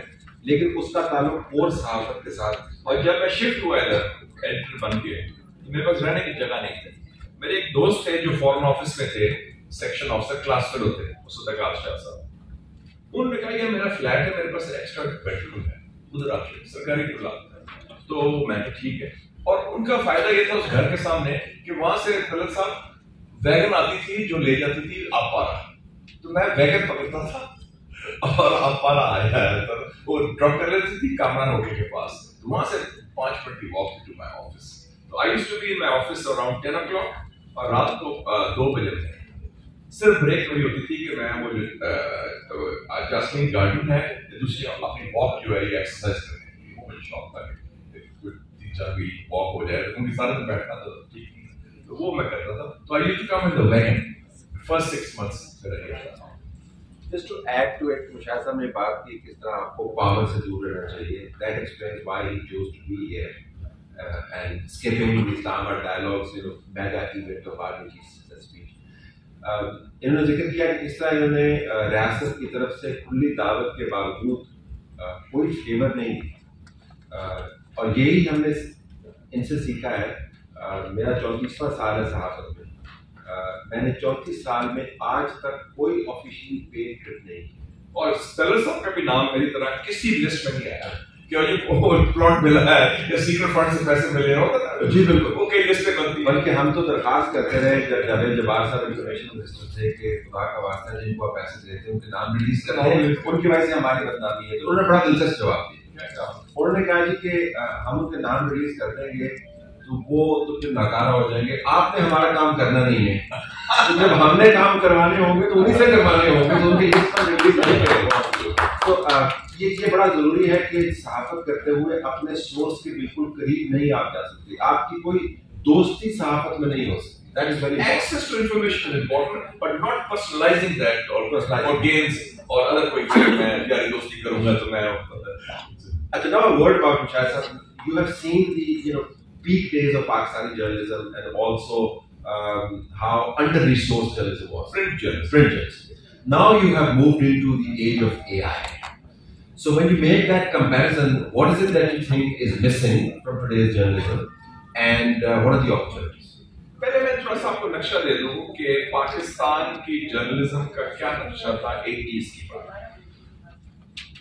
لیکن اس کا تعلق اور صحافت کے ساتھ. اور جب میں شفٹ ہوا ادھر ایڈیٹر بن کے تو میرے پاس رہنے کی جگہ نہیں تھی. میرے ایک دوست تھے جو فورن آفس میں تھے, سیکشن آفیسر کلاس فیلو تھے, مصطفیٰ شاہ صاحب. انہوں نے کہا یہ میرا فلیٹ ہے, میرے پاس ایکسٹرا بیڈ روم ہے, ادھر آپ سرکاری کھلا. تو میں نے ٹھیک ہے. اور ان کا فائدہ یہ تھا اس گھر کے سامنے کہ وہاں سے طلعت صاحب ویگن آتی تھی جو لے جاتی تھی آپارا, تو میں ویگن پکڑتا تھا اور آپارا آیا وہ ڈراپ کر لیتی تھی کامران ہوٹل کے پاس. وہاں سے 5 منٹ کی واک ٹو مائی آفس. تو I used to be in my office around 10 o'clock اور رات کو 2 بجے تھے. صرف بریک وہی ہوتی تھی کہ میں وہ جاسمین گارڈن ہے دوسری اپنی واک جو ہے یہ ایکسرسائز کرنے کی, وہ مجھے شوق تھا کہ 3-4 بھی واک ہو جائے. کیونکہ سارے دن بیٹھنا تو ٹھیک نہیں, تو وہ میں کرتا تھا. تو I used to come in the wagon first 6 months میرا یہ تھا. Just to add to it, Mushahid صاحب نے بات کی کس طرح آپ کو پاور سے دور رہنا چاہیے. That explains why he chose to be here and skipping the Islamabad dialogues, mega event of RBG's speech. انہوں نے ذکر کیا کہ کس طرح انہوں نے ریاست کی طرف سے کھلی دعوت کے باوجود کوئی فیور نہیں دی, اور یہی ہم نے ان سے سیکھا ہے. میرا 34واں سال ہے صحافت میں. میں نے 34 سال میں آج تک کوئی آفیشیلی پیڈ ٹرپ نہیں کی, اور طلعت صاحب کا بھی نام میری طرح کسی لسٹ میں نہیں آیا کہ یہ پلاٹ ملا ہے یا سیکرٹ فنڈ سے پیسے ملے ہوتا نا. جی بالکل, وہ کئی لسٹیں بنتی. بلکہ ہم تو درخواست کرتے رہے جب جاوید جبار صاحب انفارمیشن منسٹر تھے کہ خدا کا واسطہ جن کو پیسے دیتے ہیں ان کے نام ریلیز کرتے ہیں, ان کی وجہ سے ہماری بدنامی ہے. تو انہوں نے بڑا دلچسپ جواب دیا. انہوں نے کہا جی کہ ہم ان کے نام ریلیز کر دیں گے تو وہ تو پھر ناکارہ ہو جائیں گے, آپ نے ہمارا کام کرنا نہیں ہے. تو جب ہم نے کام کروانے ہوں گے تو انہیں سے کروانے ہوں گے, تو ان کی لسٹ پر ریلیز نہیں کرے گا. تو یہ بڑا ضروری ہے کہ صحافت کرتے ہوئے اپنے سورس کے بالکل قریب نہیں آپ جا سکتے. آپ کی کوئی دوستی صحافت میں نہیں ہو سکتی. That is very important. Access to information is important, but not personalizing that or gains or other کوئی میں یاری دوستی کروں گا تو میں. اچھا, now a word about Mushahid sir. You have seen the peak days of Pakistani journalism and also how under-resourced journalism was. Print journalism. Now you have moved into the age of AI. So when you make that comparison, what is it that you think is missing from today's journalism and what are the opportunities? پہلے میں تھوڑا سا آپ کو نقشہ دے دوں کہ پاکستان کی جرنلزم کا کیا نقشہ تھا 80s کی بات.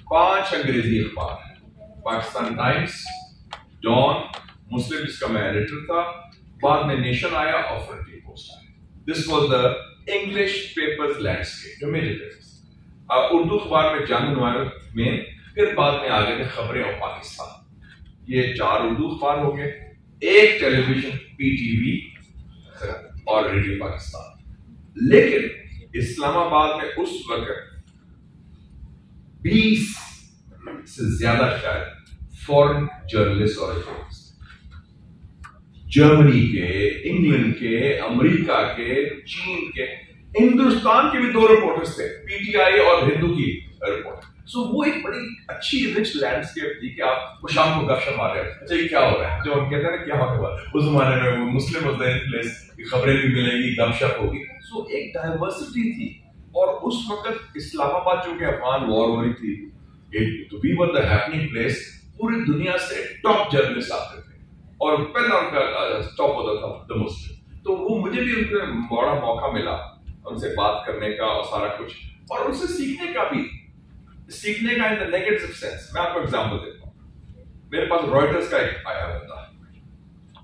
5 انگریزی اخبار ہیں, پاکستان ٹائمز, ڈان, مسلم جس کا میں ایڈیٹر تھا, بعد میں نیشن آیا اور فرنٹیر پوسٹ آیا. This was the English papers landscape جو میجر پیپرز. اردو اخبار میں جنگ نوائر میں, پھر بعد میں آگے تھے خبریں اور پاکستان. یہ 4 اردو اخبار ہو گئے, ایک ٹیلی ویژن پی ٹی وی اور ریڈیو پاکستان. لیکن اسلام آباد میں اس وقت 20 سے زیادہ شاید فورن جرنلسٹ اور جرمنی کے, انگلینڈ کے, امریکہ کے, چین کے, ہندوستان کے بھی 2 رپورٹرز تھے, پی ٹی آئی اور ہندو کی رپورٹر. سو وہ ایک بڑی اچھی رچ لینڈسکیپ تھی کہ آپ وہ شام کو گپ شپ مار رہے ہیں اچھا یہ کیا ہو رہا ہے, جو ہم کہتے ہیں نا کیا ہونے والا, اس زمانے میں وہ مسلم واز دا پلیس کی خبریں بھی ملیں گی, گپ شپ ہوگی. سو ایک ڈائیورسٹی تھی. اور اس وقت اسلام آباد جو کہ افغان وار ہو رہی تھی, تو وی ور دا ہیپننگ پلیس, پوری دنیا سے ٹاپ جرنلسٹ آتے تھے اور پہلا ان کا ٹاپ ہوتا تھا دا مسلم. تو وہ مجھے بھی ان سے بڑا موقع ملا ان سے بات کرنے کا اور سارا کچھ, اور ان سے سیکھنے کا بھی, سیکھنے کا ان دا نیگیٹو سینس. میں آپ کو ایگزامپل دیتا ہوں. میرے پاس رائٹرز کا ایک آیا ہوتا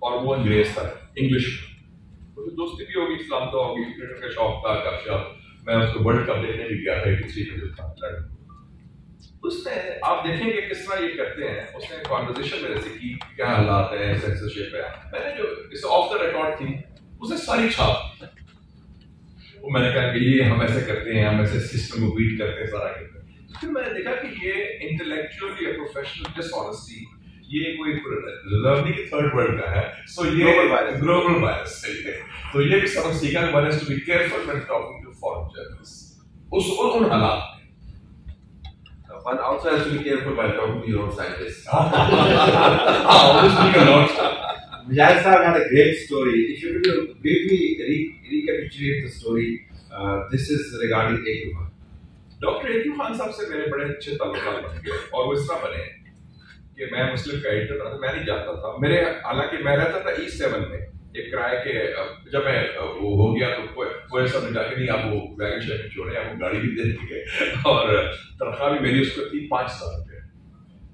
اور وہ انگریز تھا, انگلش میں دوستی بھی ہوگی, اسلام تو ہوگی, کرکٹ کا شوق تھا, گپ شپ. میں اس کو ورلڈ کپ دیکھنے بھی گیا تھا 83 میں جو تھا لندن. اس نے آپ دیکھیں کہ کس طرح یہ کرتے ہیں. اس نے کانورزیشن میرے سے کی کیا حالات ہیں, سینسرشپ ہے. میں نے جو اس آف دا ریکارڈ تھی اسے ساری چھاپ. وہ میں نے کہا کہ یہ ہم ایسے کرتے ہیں, ہم ایسے سسٹم کو بیٹ کرتے ہیں, سارا کرتے ہیں. پھر میں نے دیکھا کہ یہ انٹلیکچوئل یا پروفیشنل ڈس آنیسٹی یہ کوئی ریزرو نہیں کہ تھرڈ ورلڈ کا ہے. سو یہ گلوبل وائرس ہے. تو یہ بھی سبق سیکھا کہ one has to be careful when talking to foreign journalist. اس ان حالات میں one also has to be careful while talking to your own scientists. Mujahid Sahab had a great story. If you could briefly recapitulate the story, this is regarding A.Q. Khan. Doctor A.Q. Khan صاحب سے میرے بڑے اچھے تعلقات بن گئے اور وہ اس طرح بنے کہ میں مسلم کا ایڈیٹر تھا, میں نہیں جانتا تھا. میرے حالانکہ میں رہتا تھا E7 میں ایک کرائے کے, جب میں وہ ہو گیا تو کوئی سب نے کہا کہ نہیں آپ وہ ویگن شیگن چھوڑیں, آپ کو گاڑی بھی دے دیں گے, اور تنخواہ بھی میری اس کو تھی 5,000 روپے,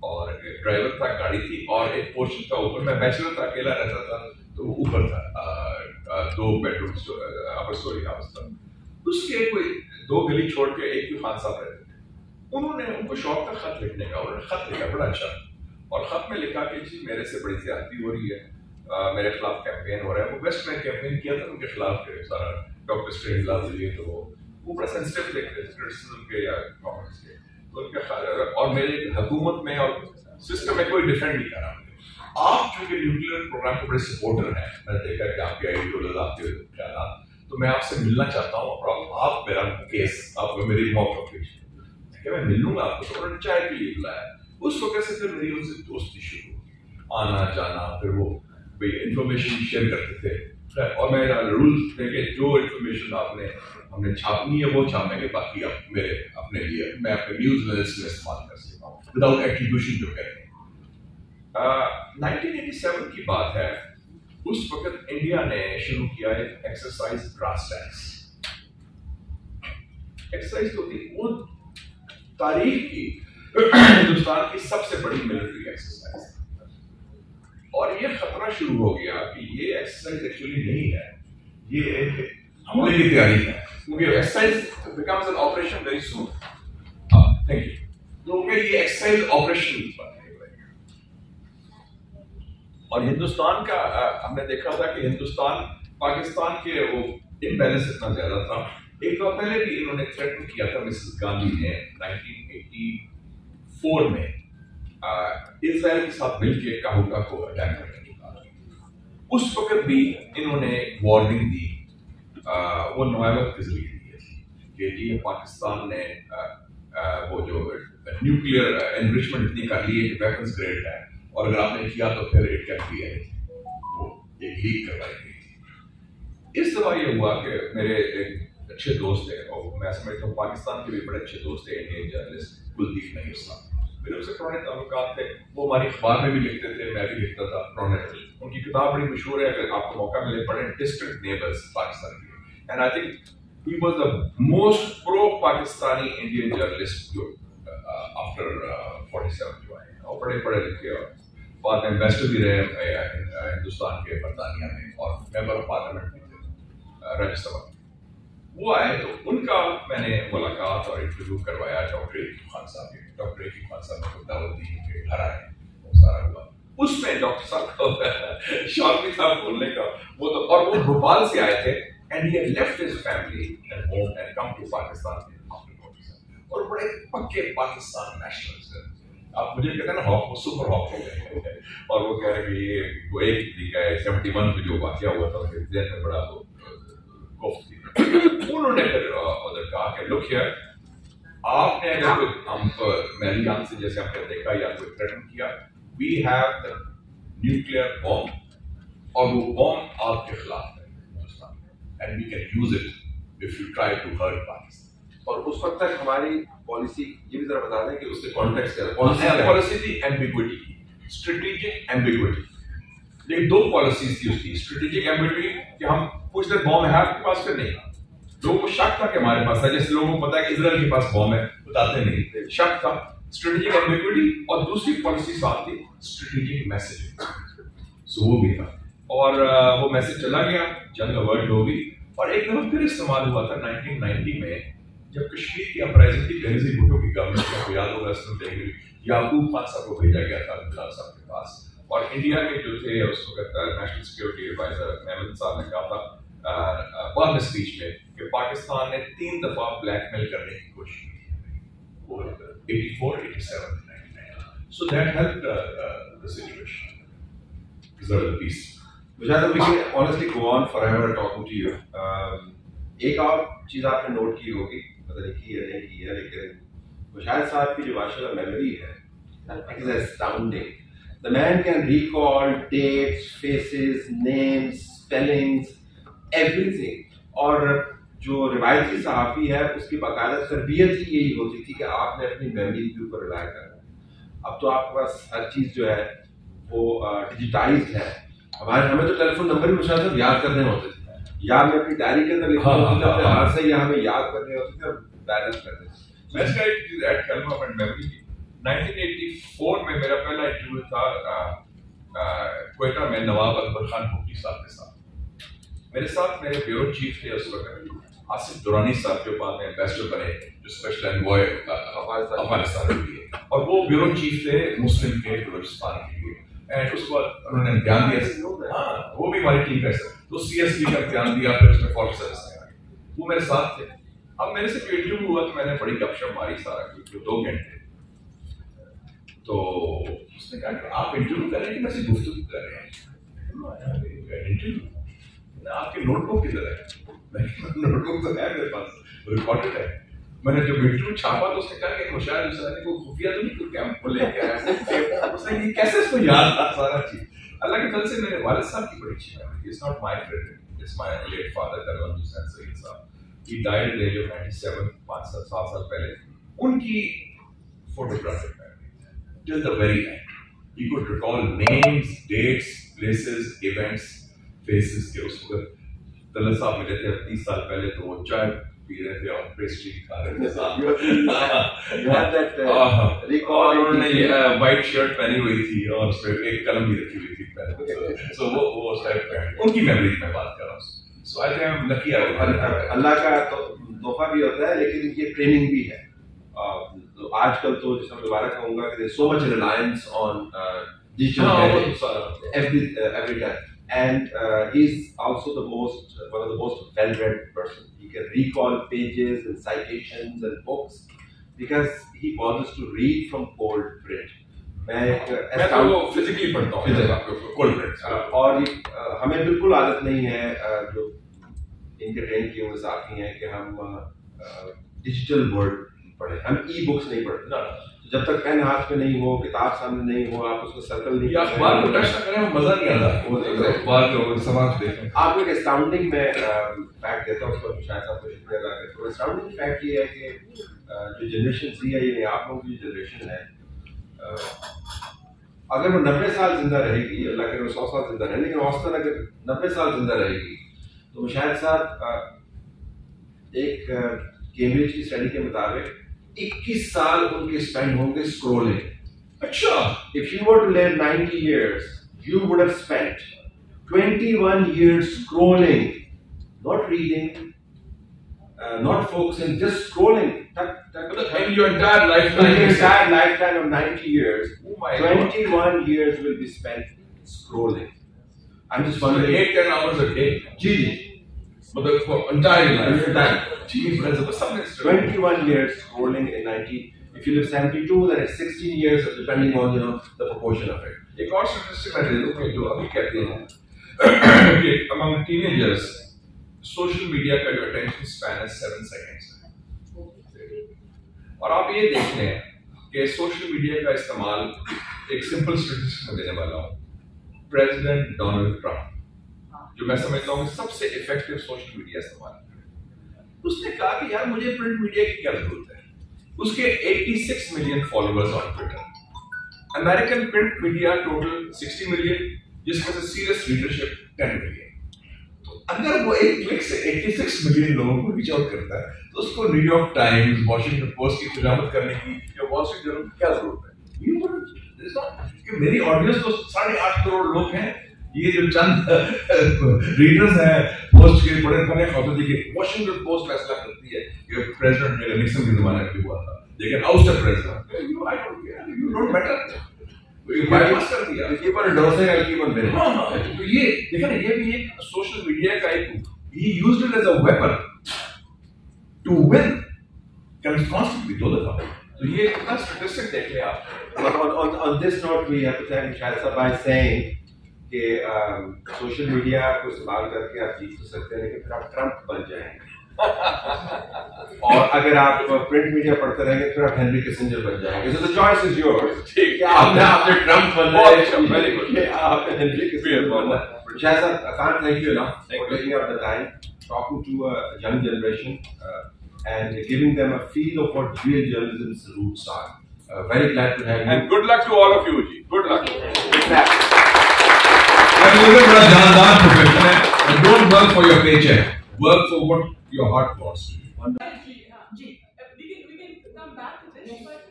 اور ڈرائیور تھا, گاڑی تھی, اور ایک پورشن تھا اوپر. میں بیچلر تھا, اکیلا رہتا تھا, تو وہ اوپر تھا 2 بیڈروم اپر اسٹوری ہاؤس تھا. اس کے کوئی 2 گلی چھوڑ کے A.Q. خان صاحب رہتے تھے. ان کو شوق تھا خط لکھنے کا, انہوں نے خط لکھا بڑا اچھا, اور خط میں لکھا کہ جی میرے سے بڑی زیادتی ہو رہی ہے, میرے خلاف کیمپین ہو رہا ہے. وہ ویسٹ میں کیمپین کیا تھا ان کے خلاف سارا ڈاکٹر اسٹرینج لا دیے, تو وہ بڑا سینسٹیو لکھتے تھے کرٹیسزم کے یا کامنٹس کے. تو ان کے اور میرے حکومت میں اور سسٹم میں کوئی ڈیفینڈ نہیں کر رہا. آپ چونکہ نیوکلیئر پروگرام کے بڑے سپورٹر ہیں, میں نے دیکھا کہ آپ کے آئیڈیولوژ, آپ کے خیالات, تو میں آپ سے ملنا چاہتا ہوں, اور آپ میرا کیس, آپ میری موقع پیش کہ میں مل لوں گا آپ کو. تو انہوں نے چائے کے لیے بلایا. اس وقت سے پھر میری ان سے دوستی شروع ہوئی, آنا جانا. پھر وہ انفارمیشن شیئر کرتے تھے, اور میرا رول تھے کہ جو انفارمیشن ہم نے چھاپنی ہے وہ چھاپیں گے, باقی آپ میرے اپنے لیے میں اپنے نیوز لینس میں استعمال کر سکتا ہوں وداؤٹ ایٹریبیوشن جو کہتے ہیں. 1987 کی بات ہے. اس وقت انڈیا نے شروع کیا ہے ایکسرسائز براس ٹیکس. ایکسرسائز ہوتی وہ تاریخ کی ہندوستان کی سب سے بڑی ملٹری ایکسرسائز, اور یہ خطرہ شروع ہو گیا کہ یہ ایکسرسائز ایکچولی نہیں ہے, یہ ایک حملے کی تیاری ہے, کیونکہ exercise becomes an operation very soon. Thank you. کیونکہ یہ ایکسرسائز آپریشن بن گئی. اور ہندوستان کا ہم نے دیکھا تھا کہ ہندوستان پاکستان کے وہ امبیلنس اتنا زیادہ تھا. ایک دفعہ پہلے بھی انہوں نے تھریٹن کیا تھا مسز گاندھی نے 1984 میں اسرائیل کے ساتھ مل کے کاہوٹا کو اٹیک کرنے کی بات. اس وقت بھی انہوں نے وارننگ دی, وہ نویمبر کے ذریعے دی تھی کہ جی پاکستان نے وہ جو نیوکلیئر انریچمنٹ اتنی کر لی ہے کہ ویپنس گریڈ ہے, اور اگر آپ نے کیا تو پھر اٹ کین بی وہ ایک لیک کروائی گئی تھی. اس دفعہ یہ ہوا کہ میرے ایک اچھے دوست تھے, اور میں سمجھتا ہوں پاکستان کے بھی بڑے اچھے دوست تھے, انڈین جرنلسٹ کلدیپ نیر صاحب. میرے ان سے پرانے تعلقات تھے, وہ ہماری اخبار میں بھی لکھتے تھے, میں بھی لکھتا تھا پرانے. ان کی کتاب بڑی مشہور ہے, اگر آپ کو موقع ملے پڑھیں, ڈسٹرکٹ نیبرز پاکستان کی. And I think he was the most pro Pakistani Indian journalist جو آفٹر 47 جو آئے, اور بڑے پڑھے لکھے, اور بعد میں ایمبیسڈر بھی رہے ہندوستان کے برطانیہ میں, اور ممبر آف پارلیمنٹ بھی تھے راجیہ سبھا. وہ آئے تو ان کا میں نے ملاقات اور انٹرویو کروایا ڈاکٹر A.Q. خان صاحب کے. Doctor A.Q. خان صاحب نے دعوت دی کہ گھر آئے, وہ سارا ہوا. اس میں ڈاکٹر صاحب کا شوق بھی تھا بولنے کا, وہ تو, اور وہ بھوپال سے آئے تھے, and he had left his family and home and come to Pakistan, اور بڑے پکے پاکستان نیشنلسٹ. آپ مجھے کہتے ہیں نا ہاک, وہ سپر ہاک ہو گئے, اور وہ کہہ رہے کہ یہ وہ ایک طریقہ ہے 71 میں جو واقعہ ہوا تھا ان کے ذہن میں بڑا وہ کوفت تھی. انہوں نے پھر ادھر کہا کہ لک ہیئر, آپ نے اگر کوئی میری آنکھ سے جیسے ہم نے دیکھا یا کوئی تھریٹن کیا, وی ہیو دا نیوکلیئر بام, اور وہ بام آپ کے خلاف ہے Hindustan, and we can use it if you try to hurt Pakistan. اور اس وقت تک ہماری پالیسی یہ بھی ذرا بتا دیں کہ اس کے کانٹیکسٹ کیا ہے. پالیسی تھی ایمبیگوٹی کی, اسٹریٹجک ایمبیگوٹی. لیکن دو پالیسیز تھی اس کی. اسٹریٹجک ایمبیگوٹی کہ ہم پوچھتے بام ہے آپ کے پاس, پھر نہیں. لوگوں کو شک تھا کہ ہمارے پاس ہے, جیسے لوگوں کو پتا ہے کہ اسرائیل کے پاس بام ہے, بتاتے نہیں, شک تھا. Strategic ambiguity. اور دوسری پالیسی ساتھ تھی اسٹریٹجک میسج. سو وہ بھی تھا, اور وہ میسج چلا گیا, جنگ اوائڈ ہو گئی. اور ایک دفعہ پھر استعمال ہوا تھا 1990 میں, جب کشمیر کی اپرائزنگ تھی بینظیر بھٹو کی گورنمنٹ کو, یاد ہوگا اس میں یعقوب خان صاحب کو بھیجا گیا تھا عبداللہ صاحب کے پاس. اور انڈیا کے جو تھے اس وقت نیشنل سیکورٹی ایڈوائزر محمد صاحب نے کہا تھا بعد میں اسپیچ میں کہ پاکستان نے 3 دفعہ بلیک میل کرنے کی کوشش کی, 84, 87. So that helped the situation. Preserve the peace. Mujahid, we can honestly go on forever talking to you. ایک اور چیز آپ نے نوٹ کی ہوگی, پتہ نہیں کی ہے نہیں کی ہے, لیکن مشاہد صاحب کی جو ماشاء اللہ میموری ہے, it is astounding. The man can recall dates, faces, names, spellings, everything. اور جو روایتی صحافی ہے اس کی باقاعدہ تربیت ہی یہی ہوتی تھی کہ آپ نے اپنی میموری کے اوپر ریلائی کرنا. اب تو آپ کے پاس ہر چیز جو ہے وہ ڈیجیٹائزڈ ہے. ہمیں تو ٹیلی فون نمبر بھی مشاہد صاحب یاد کرنے ہوتے تھے, یا ہمیں اپنی ڈائری کے اندر لکھنا ہوتے تھے اپنے ہاتھ سے, یا ہمیں یاد کرنے ہوتے تھے اور بیلنس کرتے تھے. میں اس کا ایک چیز ایڈ کروں اپنی میموری کی. 1984 میں میرا پہلا انٹرویو تھا کوئٹہ میں نواب اکبر خان بھوٹی صاحب کے ساتھ. میرے ساتھ میرے بیورو چیف تھے اس وقت آصف درانی صاحب, جو بعد میں ایمبیسڈر بنے, جو اسپیشل انوائے افغانستان کے لیے, اور وہ بیورو چیف تھے مسلم کے بلوچستان کے لیے. اینڈ اس پر انہوں نے امتحان دیا, ہاں وہ بھی ہماری ٹیم کا حصہ, تو سی ایس بی کا امتحان دیا, پھر اس میں فوج سروس میں آئی, وہ میرے ساتھ تھے. اب میرے سے انٹرویو ہوا تو میں نے بڑی گپ شپ ماری سارا, جو 2 گھنٹے. تو اس نے کہا کہ آپ انٹرویو کر رہے ہیں کہ میں سے گفتگو کر رہے ہیں, انٹرویو آپ کے نوٹ بک کدھر ہے؟ نوٹ بک تو ہے میرے پاس, ریکارڈڈ ہے. میں نے جب انٹرویو چھاپا تو اس نے کہا کہ مشاہد حسین نے کوئی خفیہ تو نہیں کوئی کیمپ کو لے کے آیا, اس نے یہ کیسے اس کو یاد تھا سارا چیز. اللہ کے فضل سے میرے والد صاحب کی بڑی اچھی memory. It's not my credit, it's my late father کرون حسین سعید صاحب. He died at the age of 97, 5-7 سال پہلے. ان کی photographic memory till the very end. He could recall names, dates, places, events, faces. کے اس وقت طلعت صاحب ملے تھے 30 سال پہلے, تو وہ چائے پی رہے تھے اور پیسٹری کھا رہے تھے, اور انہوں نے وائٹ شرٹ پہنی ہوئی تھی اور اس پہ ایک قلم بھی رکھی ہوئی تھی. سو وہ اس ٹائپ کا ان کی میموری میں بات کر رہا ہوں. سو آئی تھنک لکی اللہ کا تحفہ بھی ہوتا ہے, لیکن یہ ٹریننگ بھی ہے. آج کل تو جیسے میں دوبارہ کہوں گا کہ so much reliance on digital every time. And he's also one of the most well-read person. He can recall pages and citations and books because he bothers to read from cold print. میں تو physically پڑھتا ہوں cold print. اور ہمیں بالکل عادت نہیں ہے جو ان کے ٹرین کیے ہوئے ساتھی ہیں کہ ہم ڈیجیٹل ورڈ پڑھیں. ہم ای بکس نہیں پڑھتے. جب تک پین ہاتھ میں نہیں ہو, کتاب سامنے نہیں ہو, آپ اس کو سرکل نہیں کریں, اخبار کو ٹچ نہ کریں, مزہ نہیں آتا. اخبار کو سماج دیکھیں. آپ کو ایک اسٹاؤنڈنگ میں فیکٹ دیتا ہوں, اس پر شاید صاحب کو شکریہ ادا کرتا ہوں. اسٹاؤنڈنگ فیکٹ یہ ہے کہ جو جنریشن سی ہے, یعنی آپ لوگوں کی جو جنریشن ہے, اگر وہ 90 سال زندہ رہے گی, اللہ کرے وہ 100 سال زندہ رہے, لیکن اوسطاً اگر 90 سال زندہ رہے گی تو شاید صاحب ایک کیمبرج کی اسٹڈی کے مطابق 21 سال ان کے اسپینڈ ہوں گے اسکرولنگ. اچھا, if you were to live 90 years, you would have spent 21 years scrolling, not reading, not focusing, just scrolling. In your entire lifetime. In your entire lifetime of 90 years, 21 years will be spent scrolling. I'm just wondering. 8-10 hours a day. Gee. But for entire life. 21 years scrolling in 90. If you live 72, then it's 16 years, depending on the proportion of it. ایک اور statistic میں دے دوں کہ جو ابھی کہتے ہیں کہ among teenagers, social media کا جو attention span ہے 7 seconds. اور آپ یہ دیکھ لیں کہ سوشل میڈیا کا استعمال ایک سمپل اسٹیٹسٹک میں دینے والا ہوں. پریزیڈنٹ ڈونلڈ ٹرمپ جو میں سمجھتا ہوں سب سے افیکٹو سوشل میڈیا استعمال ہے, اس نے کہا کہ یار مجھے پرنٹ میڈیا کی کیا ضرورت ہے. اس کے 86 million followers on Twitter. American print media total 60 million, جس میں سے سیریس ریڈرشپ 10 ملین. تو اگر وہ ایک کلک سے 86 ملین لوگوں کو ریچ آؤٹ کرتا ہے تو اس کو new York Times, Washington post کی خدمت کرنے کی یا وال اسٹریٹ جرنل کی کیا ضرورت ہے. کہ میری آڈینس تو 8.5 کروڑ لوگ ہیں, یہ جو چند ریڈرز ہیں پوسٹ کے بڑے بڑے خطوط کے واشنگٹن پوسٹ فیصلہ کرتی ہے کہ پریزیڈنٹ میرے نکسن کے زمانے میں ہوا تھا لیکن ousted president you don't matter, bypass کر دیا. تو یہ دیکھیں نا, یہ بھی ایک سوشل میڈیا کا ایک ہی used it as a weapon to win constantly 2 دفعہ. تو یہ کتنا اسٹیٹسٹک دیکھ لیں آپ. On this note, we have to thank Shahid Sahab by saying کہ سوشل میڈیا کو استعمال کر کے آپ جیت تو سکتے ہیں لیکن پھر آپ ٹرمپ بن جائیں گے. اور اگر آپ پرنٹ میڈیا پڑھتے رہیں گے پھر آپ ہینری کسنجر بن جائیں گے. So the choice is yours. ٹھیک ہے, آپ نے ٹرمپ بننا ہے, آپ ہینری کسنجر بننا ہے. شاہد صاحب, I can't thank you enough for taking up the time, talking to a young generation and giving them a feel of what real journalism's roots are. Very glad to have you. And good luck to all of you, ji. Good luck. Exactly. بڑا جاندار پروفیشن ہے. And don't work for your paycheck. Work for what your heart wants to do. G, we can come back to this, but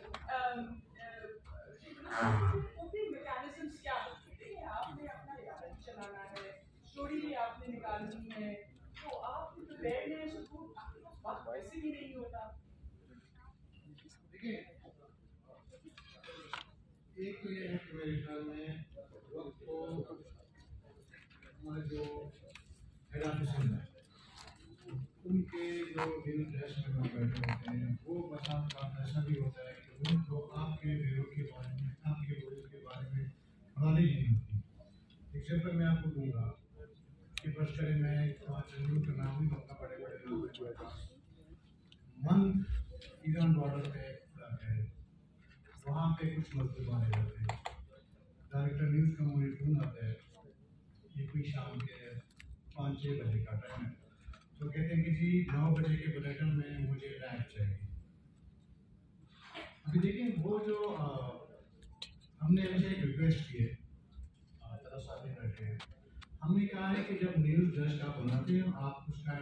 coping mechanisms کیا ہوتے ہیں. آپ نے اپنا ریالٹی چلانا ہے, اسٹوری آپ نے نکالنی ہے, تو آپ کی پریپیئرنیس کو آپ کے پاس وقت ویسے بھی نہیں ہوتا. دیکھیے, ایک تو یہ ہے کہ میرے خیال میں وقت کو ہمارے جو ہیڈ آفیسر ہیں ان کے جو دن ڈیسک میں بیٹھے ہوتے ہیں وہ بسان کا ایسا بھی ہوتا ہے کہ ان کو آپ کے ویلو کے بارے میں, آپ کے رول کے بارے میں نالج نہیں ہوتی. ایگزامپل میں آپ کو دوں گا کہ فرسٹ کریں, میں چندو کا نام نہیں ہوتا, بڑے بڑے لوگ من ایران بارڈر پہ جاتے ہیں, وہاں پہ کچھ مزدور آنے جاتے ہیں, ڈائریکٹر نیوز کا مجھے فون آتا ہے, یہ کوئی شام کے 5-6 بجے کا ٹائم ہے, تو کہتے ہیں کہ جی 9 بجے کے بلیٹن میں مجھے رینک چاہیے. ابھی دیکھیں وہ جو ہم نے ایسے ایک ریکویسٹ کی ہے, طرح ساتھی بیٹھے ہیں, ہم نے کہا ہے کہ جب نیوز ڈیسک آپ بناتے ہیں آپ اس کا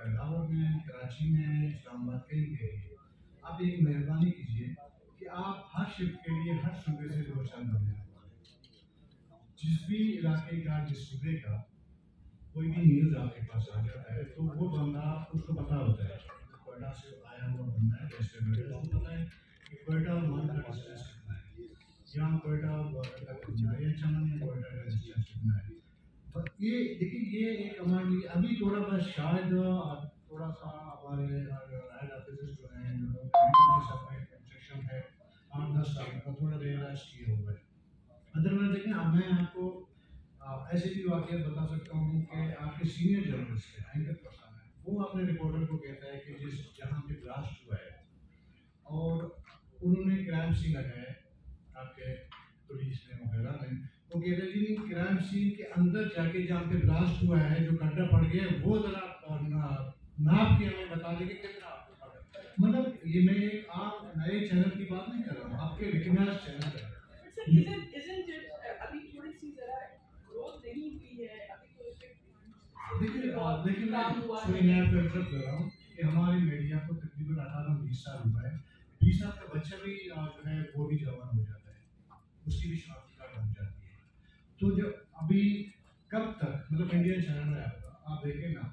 لاہور میں, کراچی میں, اسلام آباد کہیں بھی رہیے, آپ ایک مہربانی کیجیے کہ آپ ہر شفٹ کے لیے ہر صوبے سے 2-4 بندے آئیں. جس بھی علاقے کا, جس صوبے کا کوئی بھی نیوز آپ کے پاس آ جاتا ہے تو وہ بندہ, اس کو پتہ ہوتا ہے کوئٹہ سے آیا ہوا بندہ ہے, جیسے میرے کو پتہ ہے کہ کوئٹہ اور مان کا ڈسٹینس کتنا ہے, یا کوئٹہ اور بارڈر کا کتنا ہے, یا چمن یا کوئٹہ کا ڈسٹینس کتنا ہے. یہ دیکھیے یہ ایک ہمارے لیے ابھی تھوڑا بس شاید تھوڑا سا ہمارے ہیڈ آفیسر جو ہیں جو کنسٹرکشن ہے 8-10 سال کا تھوڑا ریئلائز کیا ہوا ہے. ادروائز دیکھیں, اب میں آپ کو ایسے بھی واقعات بتا سکتا ہوں کہ آپ کے سینئر جرنلسٹ ہیں, اینکر پرسن ہیں, وہ اپنے رپورٹر کو کہتا ہے کہ جس جہاں پہ بلاسٹ ہوا ہے اور انہوں نے کرائم سین لگایا ہے آپ کے پولیس نے وغیرہ نے, وہ کہتے ہیں جی کرائم سین کے اندر جا کے جہاں پہ بلاسٹ ہوا ہے جو گڈھا پڑ گیا ہے وہ ذرا ناپ کے ہمیں بتا دیں کہ کتنا آپ کو پڑا. مطلب یہ میں ایک آپ نئے چینل کی بات نہیں کر رہا ہوں, آپ کے ریکگنائز چینل ہے. ابھی تھوڑی سی ذرا گروتھ نہیں ہوئی ہے, لیکن میں آپ کو انٹرپٹ کر رہا ہوں کہ ہماری میڈیا کو تقریباً 18-20 سال ہوا ہے. 20 سال کا بچہ بھی جو ہے وہ بھی جوان ہو جاتا ہے, اس کی بھی شناخت کارڈ بن جاتی ہے. تو جو ابھی کب تک مطلب انڈین چینل ہے آپ دیکھیں نا,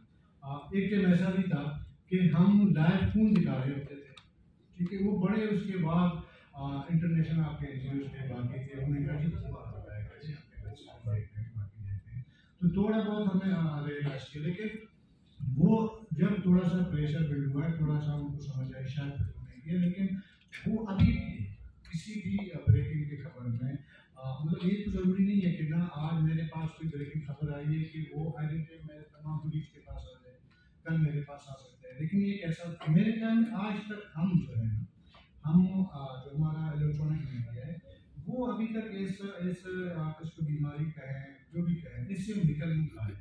ایک ٹائم ایسا بھی تھا کہ ہم لائیو خون دکھا رہے ہوتے تھے, کیونکہ وہ بڑے اس کے بعد انٹرنیشنل آپ کے این جی اوز تھے, باقی تھے, انہوں نے کہا جی بتایا کہ جی آپ کے بچے دیکھتے ہیں باقی دیکھتے ہیں, تو تھوڑا بہت ہمیں ریئلائز کیا. لیکن وہ جب تھوڑا سا پریشر بلڈ ہوا ہے, تھوڑا سا ان کو سمجھ آئی شاید نہیں کیا, لیکن وہ ابھی بھی کسی بھی بریکنگ کی خبر میں مطلب یہ تو ضروری نہیں ہے کہ نہ آج میرے پاس کوئی بریکنگ خبر آئی ہے کہ وہ آئی ڈی میرے تمام پولیس کے پاس آ جائے, کل میرے پاس آ سکتا ہے. لیکن یہ ایسا میرے خیال میں آج تک ہم جو ہے نا ہم جو ہمارا الیکٹرانک میڈیا ہے وہ ابھی تک اس آپ اس کو بیماری کہیں جو بھی کہیں اس سے نکل نہیں پائے.